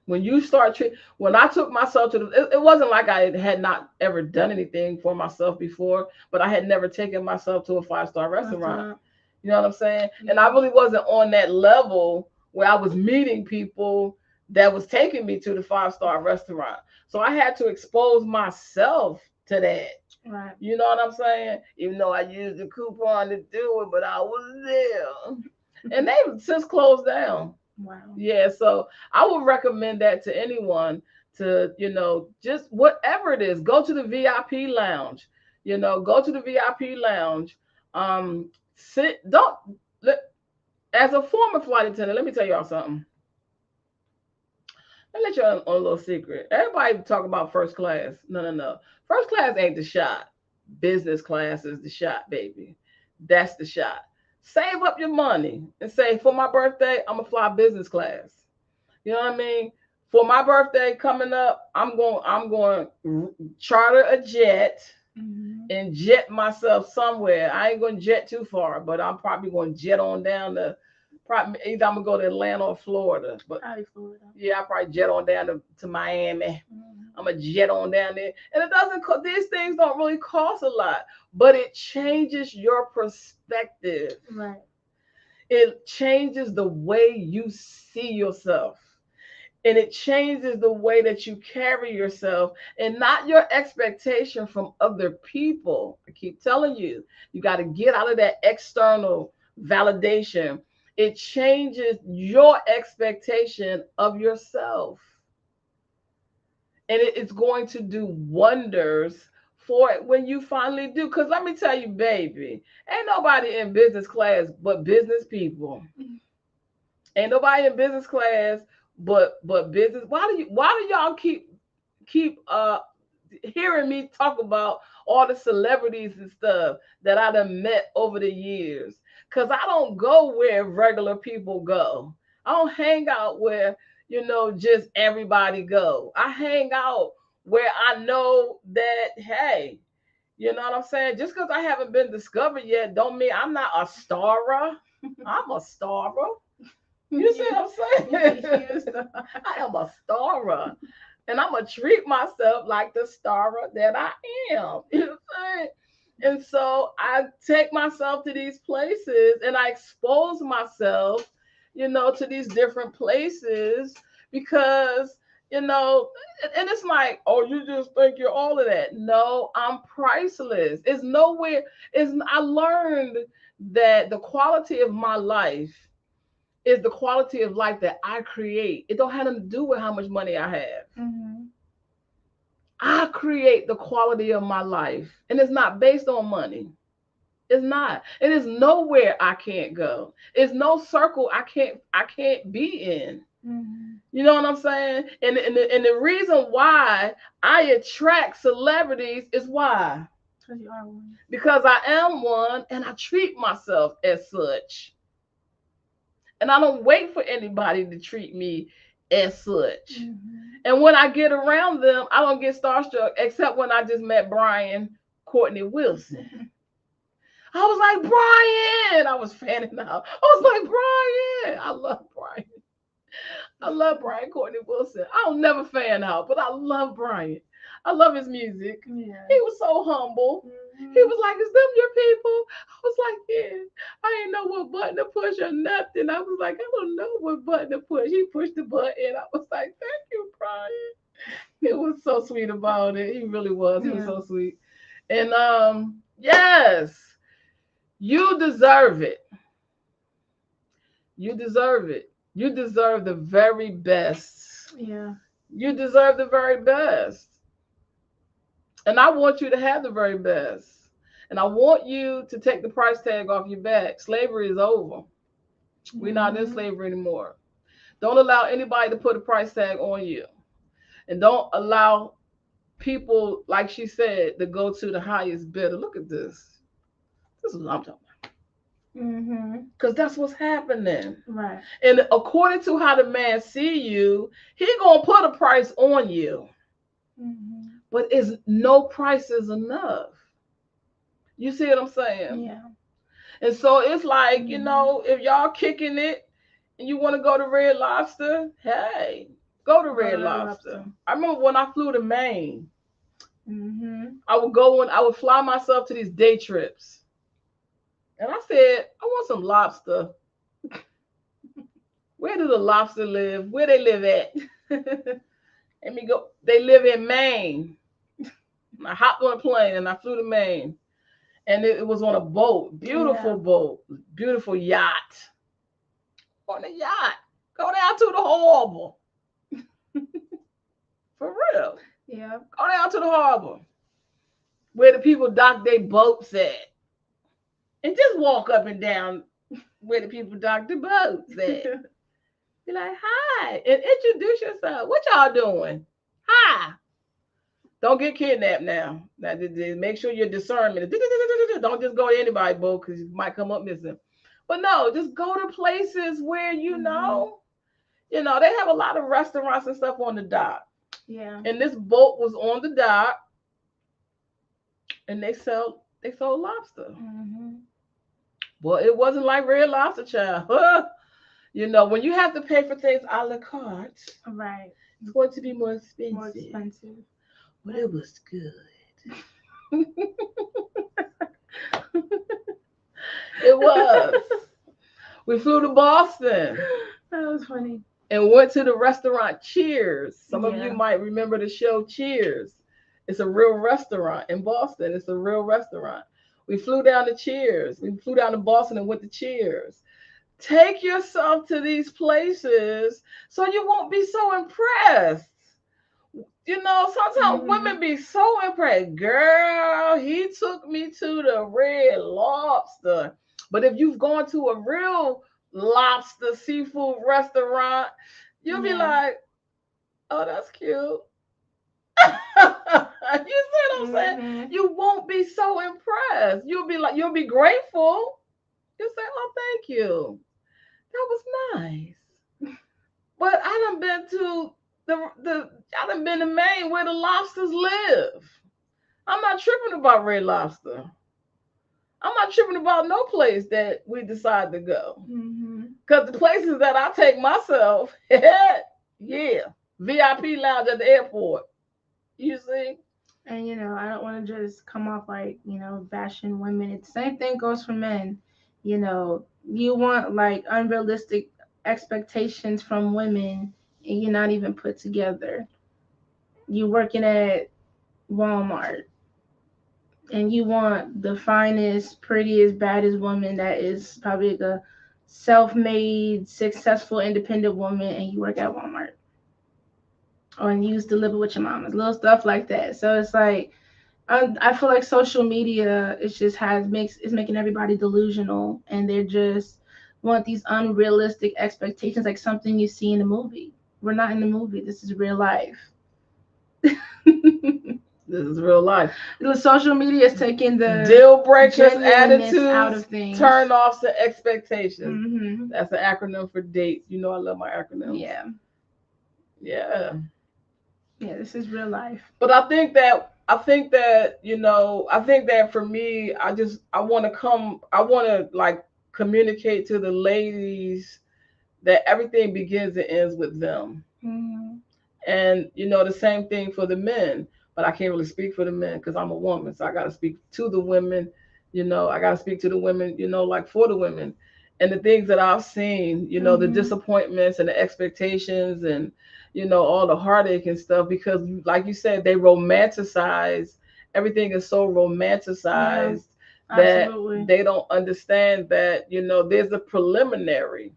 When you start when I took myself to it wasn't like I had not ever done anything for myself before, but I had never taken myself to a 5-star restaurant. You know what I'm saying? And I really wasn't on that level where I was meeting people that was taking me to the 5-star restaurant. So I had to expose myself to that. Right. You know what I'm saying? Even though I used the coupon to do it, but I was there. And they've since closed down. Wow. Yeah, so I would recommend that to anyone to, just whatever it is, go to the VIP lounge. Go to the VIP lounge. Sit, don't let As a former flight attendant, let me tell y'all something. Let me let you on a little secret. Everybody talk about first class. No, no, no. First class ain't the shot. Business class is the shot, baby. That's the shot. Save up your money and say, for my birthday, I'm gonna fly business class. You know what I mean? For my birthday coming up, I'm going to charter a jet and jet myself somewhere. I ain't gonna jet too far, but I'm probably gonna jet on down to probably either I'm gonna go to Atlanta or Florida. But Florida. yeah, I probably jet on down to Miami. I'm gonna jet on down there, and it doesn't. These things don't really cost a lot, but it changes your perspective. Right. It changes the way you see yourself. And it changes the way that you carry yourself and not your expectation from other people. I keep telling you, you got to get out of that external validation. It changes your expectation of yourself. And it's going to do wonders for it when you finally do. Because let me tell you, baby, ain't nobody in business class but business people. Ain't nobody in business class but business. Why do y'all keep hearing me talk about all the celebrities and stuff that I done met over the years? Cause I don't go where regular people go. I don't hang out where just everybody go. I hang out where I know that, hey, you know what I'm saying? Just because I haven't been discovered yet don't mean I'm not a starer. I'm a starer. You see what I'm saying? I am a starer. And I'm going to treat myself like the starer that I am. You know what I'm saying? And so I take myself to these places and I expose myself, to these different places because, and it's like, oh, you just think you're all of that. No, I'm priceless. It's nowhere. I learned that the quality of my life is the quality of life that I create. It don't have nothing to do with how much money I have. I create the quality of my life, and it's not based on money. It's not. It is nowhere I can't go. It's no circle I can't be in. You know what I'm saying? And the reason why I attract celebrities is why? Because you are one. Because I am one, and I treat myself as such. And I don't wait for anybody to treat me as such. And when I get around them, I don't get starstruck, except when I just met Brian Courtney Wilson. I was like, Brian! I was fanning out. I was like, Brian! I love Brian. I love Brian Courtney Wilson. I'll never fan out, but I love Brian. I love his music. Yeah. He was so humble. He was like, is them your people? I was like, yeah. I didn't know what button to push or nothing. I was like, I don't know what button to push. He pushed the button. I was like, thank you, Brian. He was so sweet about it. He really was. He was so sweet. And yes, you deserve it. You deserve it. You deserve the very best. Yeah. You deserve the very best. And I want you to have the very best. And I want you to take the price tag off your back. Slavery is over. We're not in slavery anymore. Don't allow anybody to put a price tag on you. And don't allow people, like she said, to go to the highest bidder. Look at this. This is what I'm talking about. Because that's what's happening. Right. And according to how the man see you, he going to put a price on you. But no price is enough. You see what I'm saying? Yeah. And so it's like, if y'all kicking it and you want to go to Red Lobster, hey, go to Red Lobster. I remember when I flew to Maine, I would fly myself to these day trips. And I said, I want some lobster. Where do the lobster live? Where they live at? Let me go. They live in Maine. I hopped on a plane and I flew to Maine. And it was on a boat. Beautiful boat. Beautiful yacht. On the yacht. Go down to the harbor. For real. Yeah. Go down to the harbor. Where the people dock their boats at. And just walk up and down where the people Dr. Boats at. Be like, hi, and introduce yourself. What y'all doing? Hi. Don't get kidnapped now. Now, make sure your discernment. Don't just go to anybody, boo, because you might come up missing. But no, just go to places where they have a lot of restaurants and stuff on the dock. Yeah. And this boat was on the dock, and they sold lobster. Well, it wasn't like Red Lobster, child. When you have to pay for things a la carte, right, it's going to be more expensive. But it was good. It was. We flew to Boston. That was funny. And went to the restaurant Cheers. Some of you might remember the show Cheers. It's a real restaurant in Boston. It's a real restaurant. We flew down to Cheers. We flew down to Boston and went to Cheers. Take yourself to these places so you won't be so impressed. Sometimes women be so impressed. Girl, he took me to the Red Lobster. But if you've gone to a real lobster seafood restaurant, you'll be like, oh, that's cute. You see what I'm saying? You won't be so impressed. You'll be grateful. You'll say, oh, thank you. That was nice. But I done been to Maine where the lobsters live. I'm not tripping about Red Lobster. I'm not tripping about no place that we decide to go. Because the places that I take myself, VIP lounge at the airport. You see? And, I don't want to just come off like, bashing women. The same thing goes for men. You want like unrealistic expectations from women and you're not even put together. You working at Walmart and you want the finest, prettiest, baddest woman that is probably the self-made, successful, independent woman, and you work at Walmart. Or you used to live with your mamas, little stuff like that. So it's like, I feel like social media is making everybody delusional, and they just want these unrealistic expectations, like something you see in a movie. We're not in the movie. This is real life. This is real life. The social media is taking the deal breakers, attitudes, out of things, turn offs, and expectations. That's an acronym for dates. I love my acronyms. Yeah. This is real life. But I think that for me, I want to like communicate to the ladies that everything begins and ends with them. And the same thing for the men. But I can't really speak for the men because I'm a woman, so I got to speak to the women. I got to speak to the women. Like for the women, and the things that I've seen. The disappointments and the expectations and all the heartache and stuff, because like you said, they romanticize everything. Is so romanticized that they don't understand that there's a preliminary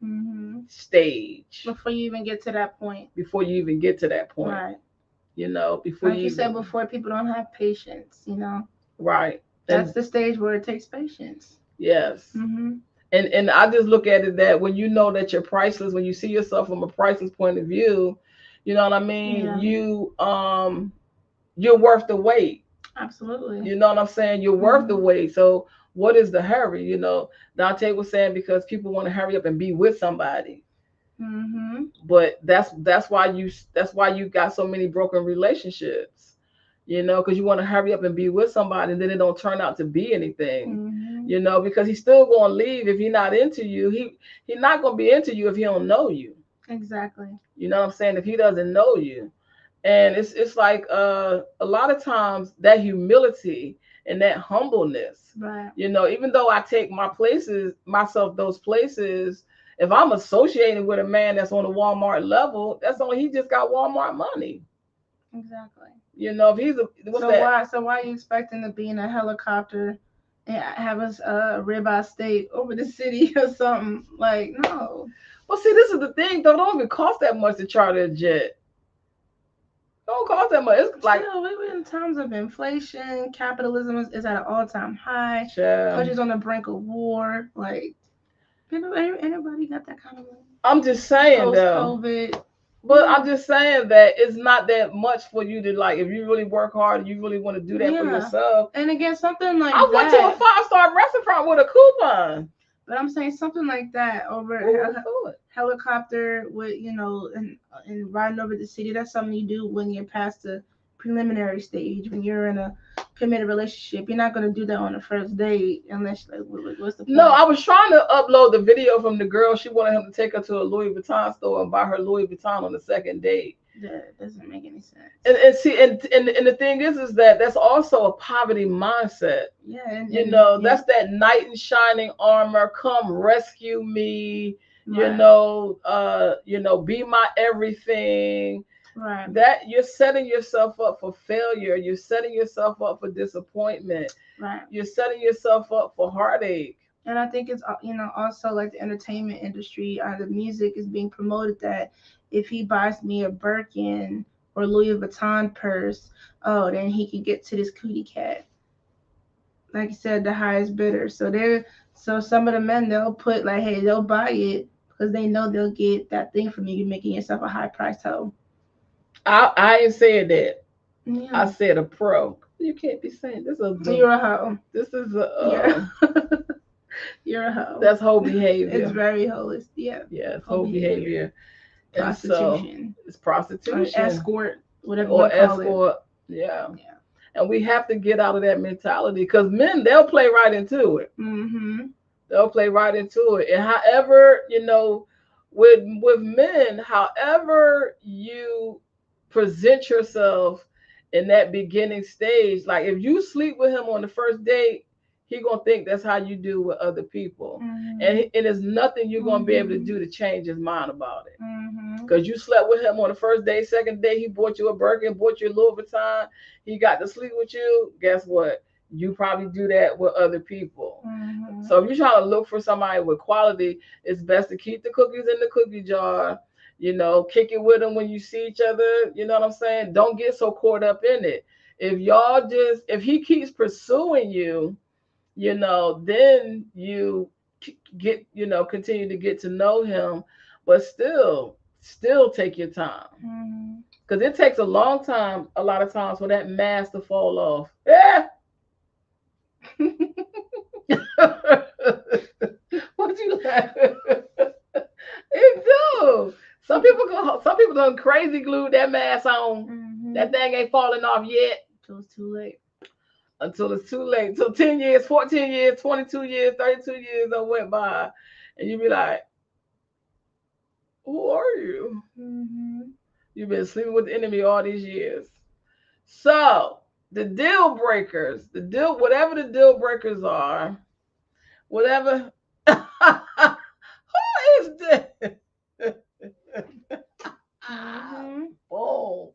stage before you even get to that point. Right. Before like you said before, people don't have patience. Right. That's the stage where it takes patience. Yes. And I just look at it that when that you're priceless, when you see yourself from a priceless point of view, you know what I mean? Yeah. You're worth the wait. Absolutely. You know what I'm saying? You're worth the wait. So what is the hurry? D.A.T.E was saying because people want to hurry up and be with somebody. But that's why you got so many broken relationships. Because you want to hurry up and be with somebody, and then it don't turn out to be anything. Because he's still going to leave if he's not into you. He's not going to be into you if he don't know you. Exactly. You know what I'm saying? If he doesn't know you. And it's like a lot of times that humility and that humbleness. Right. Even though I take myself those places, if I'm associating with a man that's on a Walmart level, that's only he just got Walmart money. Exactly. If he's why are you expecting to be in a helicopter and have a ribeye steak over the city or something? Like, no. Well, see, this is the thing, though. It don't even cost that much to charter a jet. Don't cost that much. It's like we're in times of inflation. Capitalism is at an all-time high. Yeah. Countries on the brink of war. Like, Anybody got that kind of money? I'm just saying Post though. COVID. But I'm just saying that it's not that much for you to like. If you really work hard, you really want to do that for yourself. And again, something like I went to a 5-star restaurant with a coupon. But I'm saying something like that over a helicopter with, and riding over the city. That's something you do when you're past the preliminary stage. When you're in a committed relationship, you're not going to do that on the first date unless, like, what's the point? No, I was trying to upload the video from the girl. She wanted him to take her to a Louis Vuitton store and buy her Louis Vuitton on the second date. That doesn't make any sense. And see, and the thing is that that's also a poverty mindset. Yeah, that's that knight in shining armor. Come rescue me. Right. Be my everything. Right. That you're setting yourself up for failure. You're setting yourself up for disappointment. Right. You're setting yourself up for heartache. And I think it's also like the entertainment industry, the music is being promoted that if he buys me a Birkin or Louis Vuitton purse, then he can get to this cootie cat. Like you said, the highest bidder. So some of the men, they'll put like, hey, they'll buy it because they know they'll get that thing from you. You're making yourself a high price hoe. I ain't saying that. Yeah. I said a pro. You can't be saying this is a. You're a hoe. This is a. You're a hoe. That's hoe behavior. It's very holistic. Yeah. Yeah, it's hoe behavior. Prostitution. So it's prostitution. Or escort, whatever or you call escort. It. Yeah. And we have to get out of that mentality because men, they'll play right into it. Mm-hmm. They'll play right into it. And however, with men, however you present yourself in that beginning stage, like if you sleep with him on the first date, he gonna think that's how you do with other people. Mm-hmm. And there's nothing you're gonna be able to do to change his mind about it. Because you slept with him on the first day, second day, he bought you a Birkin, bought you a Louis Vuitton, he got to sleep with you. Guess what? You probably do that with other people. Mm-hmm. So if you're trying to look for somebody with quality, it's best to keep the cookies in the cookie jar. Kick it with them when you see each other. You know what I'm saying? Don't get so caught up in it. If he keeps pursuing you, then you get, continue to get to know him, but still take your time. Because it takes a long time, a lot of times, for that mask to fall off. Yeah. What you laugh? It do. Some people done crazy glued that mask on. Mm-hmm. That thing ain't falling off yet. Until it's too late. Until 10 years, 14 years, 22 years, 32 years done went by. And you be like, who are you? Mm-hmm. You've been sleeping with the enemy all these years. So the deal breakers, whatever the deal breakers are, whatever. Who is this? Boom.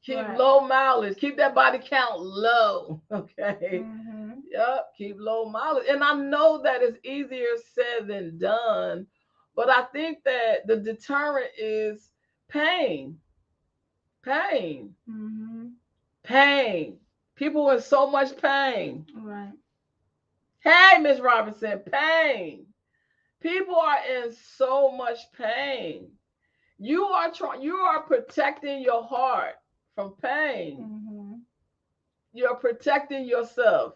Keep low mileage. Keep that body count low. Okay. Mm-hmm. Yep. Keep low mileage. And I know that it's easier said than done, but I think that the deterrent is pain. Pain. Mm-hmm. Pain. People in so much pain. Right. Hey, Miss Robinson, pain. People are in so much pain. You are protecting your heart from pain. Mm-hmm. You're protecting yourself.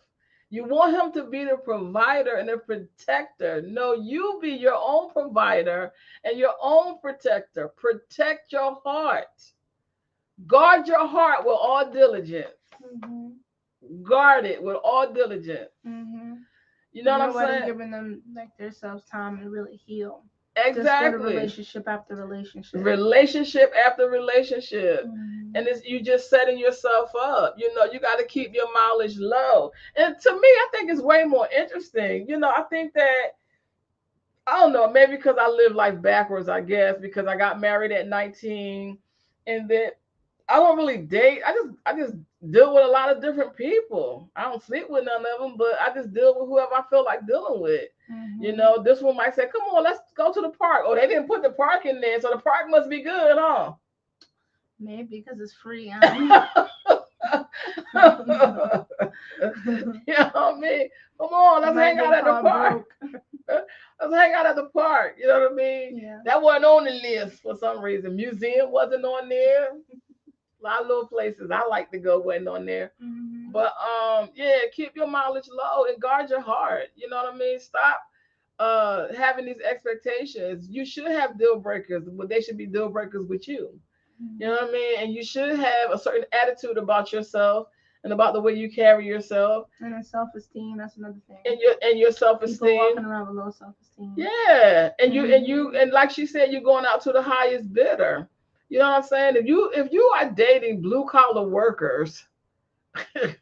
You want him to be the provider and the protector. No, you be your own provider and your own protector. Protect your heart. Guard your heart with all diligence. Mm-hmm. Guard it with all diligence. Mm-hmm. You know what I'm saying? Giving them like themselves time to really heal. Exactly. Relationship after relationship. Relationship after relationship. Mm-hmm. And you just setting yourself up. You got to keep your mileage low. And to me, I think it's way more interesting. I think that, I don't know, maybe because I live life backwards, I guess, because I got married at 19 and then I don't really date. I just deal with a lot of different people. I don't sleep with none of them, but I just deal with whoever I feel like dealing with. Mm-hmm. This one might say, come on, let's go to the park. Oh, they didn't put the park in there, so the park must be good, huh? Maybe because it's free. You know what I mean? Come on, let's hang out at the park. Let's Let's hang out at the park. You know what I mean? Yeah. That wasn't on the list for some reason. Museum wasn't on there. A lot of little places I like to go wasn't on there. Mm-hmm. But yeah, keep your mileage low and guard your heart. You know what I mean? Stop having these expectations. You should have deal breakers, but they should be deal breakers with you. You know what I mean? And you should have a certain attitude about yourself and about the way you carry yourself. And then self-esteem, that's another thing. And your self People walking esteem. around with low self-esteem. Yeah. And Mm-hmm. and like she said, you're going out to the highest bidder. You know what I'm saying? If you are dating blue collar workers, they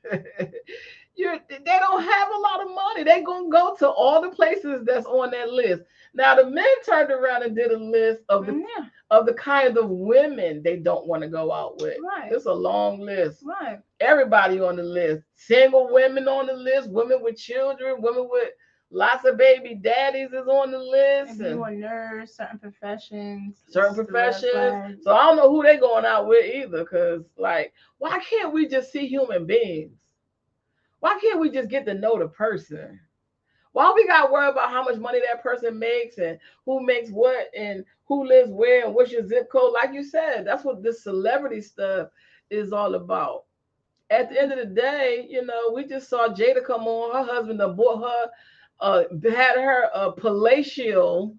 don't have a lot of money. They're gonna go to all the places that's on that list. Now the men turned around and did a list Yeah. of the kind of women they don't want to go out with. Right. It's a long list. Right. Everybody on the list. Single women on the list, women with children, women with lots of baby daddies is on the list. If you a nurse, certain professions. Certain professions. So I don't know who they going out with either. Cause like, why can't we just see human beings? Why can't we just get to know the person? Why we got to worry about how much money that person makes and who makes what and who lives where and what's your zip code? Like you said, that's what this celebrity stuff is all about. At the end of the day, we just saw Jada come on. Her husband done bought her, had her a palatial,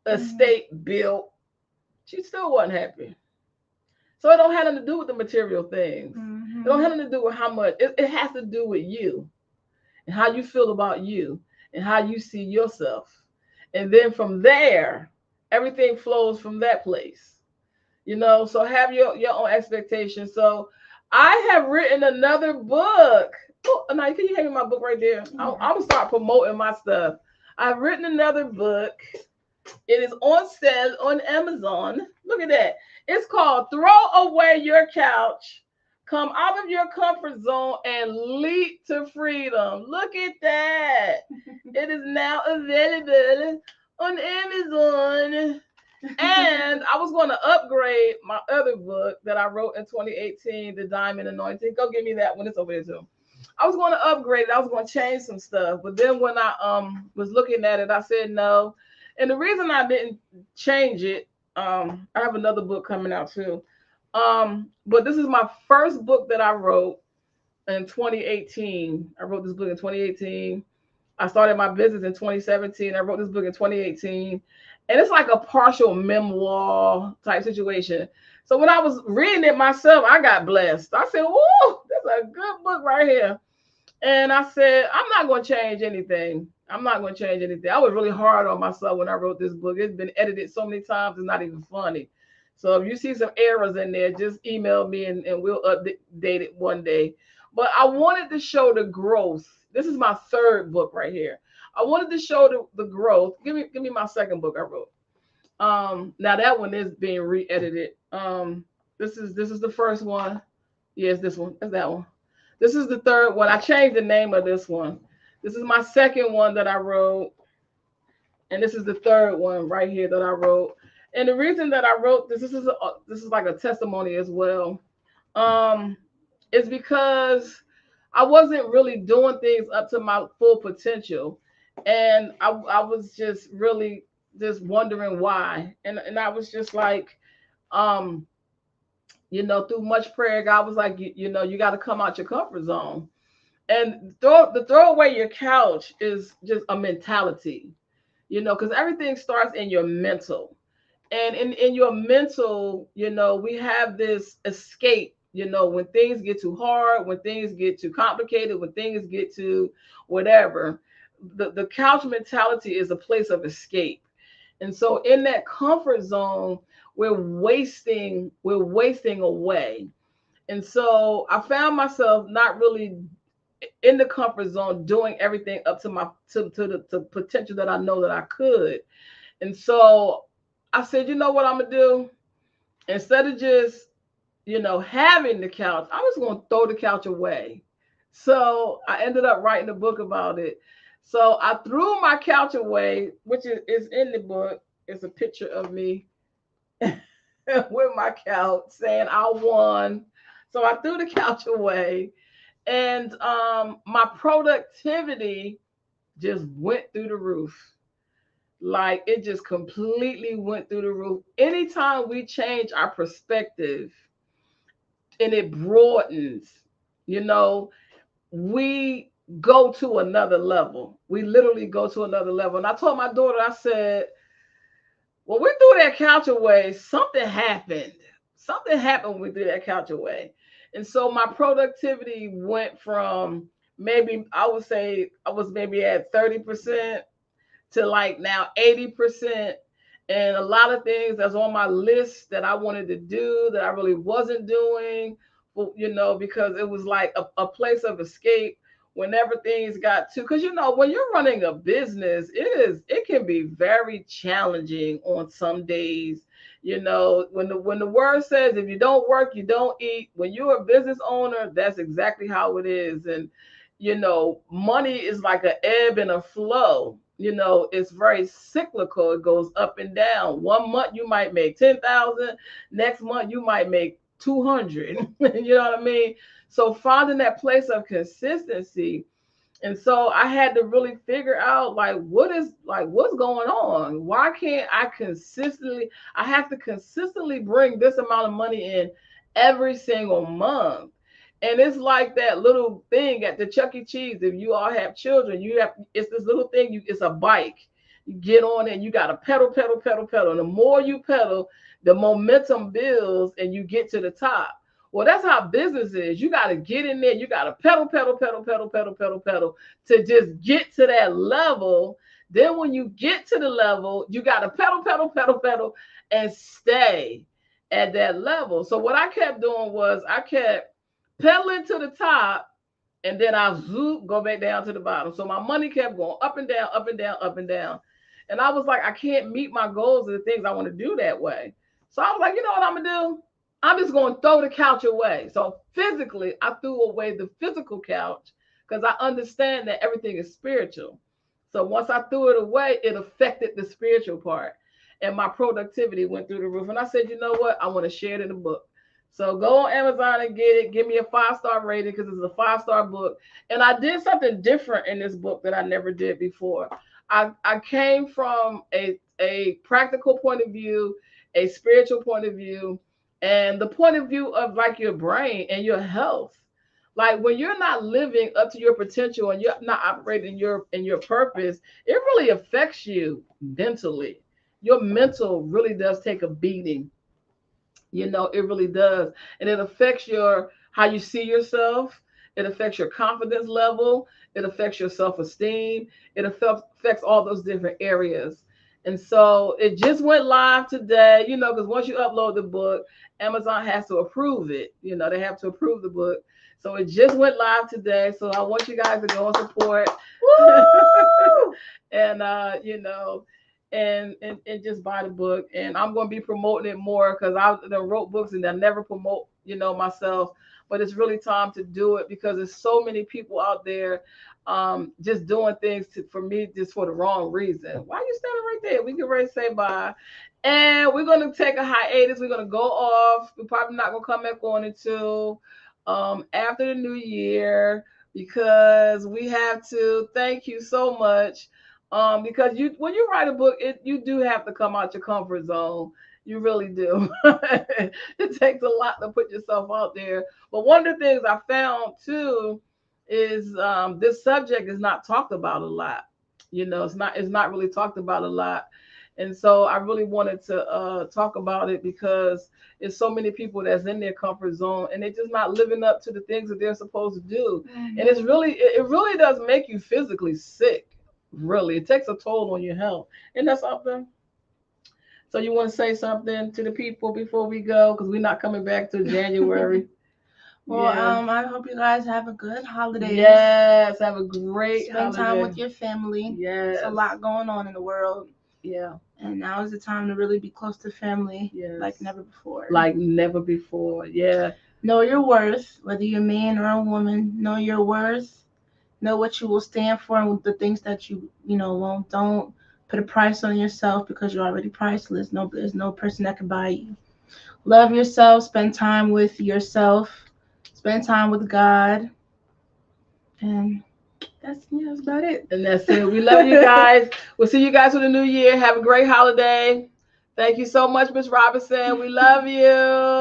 estate built. She still wasn't happy. So it don't have nothing to do with the material things. Mm-hmm. It don't have nothing to do with how much. It has to do with you and how you feel about you and how you see yourself. And then from there, everything flows from that place. So have your own expectations. So I have written another book. Oh, Anaya, can you hand me my book right there? I'm gonna start promoting my stuff. I've written another book. It is on sale on Amazon. Look at that. It's called Throw Away Your Couch, Come Out of Your Comfort Zone, and Leap to Freedom. Look at that. It is now available on Amazon. And I was going to upgrade my other book that I wrote in 2018, The Diamond Anointing. Go give me that one. It's over there too. I was going to upgrade it. I was going to change some stuff. But then when I was looking at it, I said no. And the reason I didn't change it, I have another book coming out too. But this is my first book that I wrote in 2018. I wrote this book in 2018. I started my business in 2017. I wrote this book in 2018. And it's like a partial memoir type situation. So when I was reading it myself, I got blessed. I said, whoa, that's a good book right here. And I said, I'm not going to change anything. I'm not going to change anything. I was really hard on myself when I wrote this book. It's been edited so many times, it's not even funny. So if you see some errors in there, just email me and we'll update it one day. But I wanted to show the growth. This is my third book right here. I wanted to show the growth. Give me my second book I wrote. Now that one is being re-edited. This is the first one. Yes, this one. That's that one. This is the third one. I changed the name of this one. This is my second one that I wrote. And this is the third one right here that I wrote. And the reason that I wrote this is like a testimony as well. Is because I wasn't really doing things up to my full potential. And I was just really just wondering why. And I was just like, through much prayer, God was like, you got to come out your comfort zone. And throw away your couch is just a mentality, because everything starts in your mental. And in your mental, we have this escape, when things get too hard, when things get too complicated, when things get to whatever. The couch mentality is a place of escape. And so in that comfort zone, we're wasting away. And so I found myself not really in the comfort zone doing everything up to the potential that I know that I could. And so I said, you know what I'm gonna do? Instead of just, having the couch, I'm just gonna throw the couch away. So I ended up writing a book about it. So I threw my couch away, which is in the book. It's a picture of me with my couch saying I won. So I threw the couch away. And my productivity just went through the roof. Like it just completely went through the roof. Anytime we change our perspective and it broadens, you know, we go to another level. We literally go to another level. And I told my daughter, I said, when we threw that couch away, something happened. Something happened when we threw that couch away. And so my productivity went from maybe, I would say, I was maybe at 30% to like now 80%. And a lot of things that's on my list that I wanted to do that I really wasn't doing, you know, because it was like a place of escape whenever things got too, because you know, when you're running a business, it can be very challenging on some days. You know, when the word says if you don't work, you don't eat. When you're a business owner, that's exactly how it is. And you know, money is like an ebb and a flow. You know, it's very cyclical. It goes up and down. One month you might make 10,000, next month you might make 200. You know what I mean? So finding that place of consistency. And so I had to really figure out what's going on? Why can't I have to consistently bring this amount of money in every single month. And it's like that little thing at the Chuck E. Cheese. If you all have children, it's this little thing, it's a bike. You get on it and you gotta pedal, pedal, pedal, pedal. And the more you pedal, the momentum builds and you get to the top. Well, that's how business is. You got to get in there. You got to pedal, pedal, pedal, pedal, pedal, pedal, pedal to just get to that level. Then when you get to the level, you got to pedal, pedal, pedal, pedal, and stay at that level. So what I kept doing was I kept pedaling to the top, and then I zoop, go back down to the bottom. So my money kept going up and down, up and down, up and down. And I was like, I can't meet my goals and the things I want to do that way. So I was like, you know what I'm gonna do? I'm just going to throw the couch away. So physically, I threw away the physical couch because I understand that everything is spiritual. So once I threw it away, it affected the spiritual part. And my productivity went through the roof. And I said, you know what? I want to share it in a book. So go on Amazon and get it. Give me a 5-star rating because it's a 5-star book. And I did something different in this book that I never did before. I came from a practical point of view, a spiritual point of view, and the point of view of like your brain and your health. Like when you're not living up to your potential and you're not operating in your purpose, it really affects you mentally. Your mental really does take a beating. You know, it really does. And it affects your how you see yourself. It affects your confidence level. It affects your self-esteem. It affects all those different areas. And so it just went live today, you know, because once you upload the book, Amazon has to approve it. You know, they have to approve the book. So it just went live today. So I want you guys to go and support. And you know, and just buy the book. And I'm going to be promoting it more because I wrote books and I never promote, you know, myself. But it's really time to do it because there's so many people out there just doing things for me just for the wrong reason. Why are you standing right there? We can ready to say bye. And we're going to take a hiatus. We're going to go off. We're probably not going to come back on until after the new year because we have to. Thank you so much. Because when you write a book, you do have to come out your comfort zone. You really do. It takes a lot to put yourself out there. But one of the things I found too is this subject is not talked about a lot. You know, it's not really talked about a lot. And so I really wanted to talk about it because it's so many people that's in their comfort zone and they're just not living up to the things that they're supposed to do. Mm-hmm. And it really does make you physically sick. Really, it takes a toll on your health. And that's something. So you want to say something to the people before we go? Because we're not coming back till January. Well, I hope you guys have a good holiday. Yes, have a great Spend time with your family. Yes. There's a lot going on in the world. Yeah. And now is the time to really be close to family like never before. Like never before, yeah. Know your worth, whether you're a man or a woman. Know your worth. Know what you will stand for and the things that you won't. Don't put a price on yourself because you're already priceless. There's no person that can buy you. Love yourself. Spend time with yourself. Spend time with God. And That's about it. And that's it. We love you guys. We'll see you guys for the new year. Have a great holiday. Thank you so much, Miss Robinson. We love you.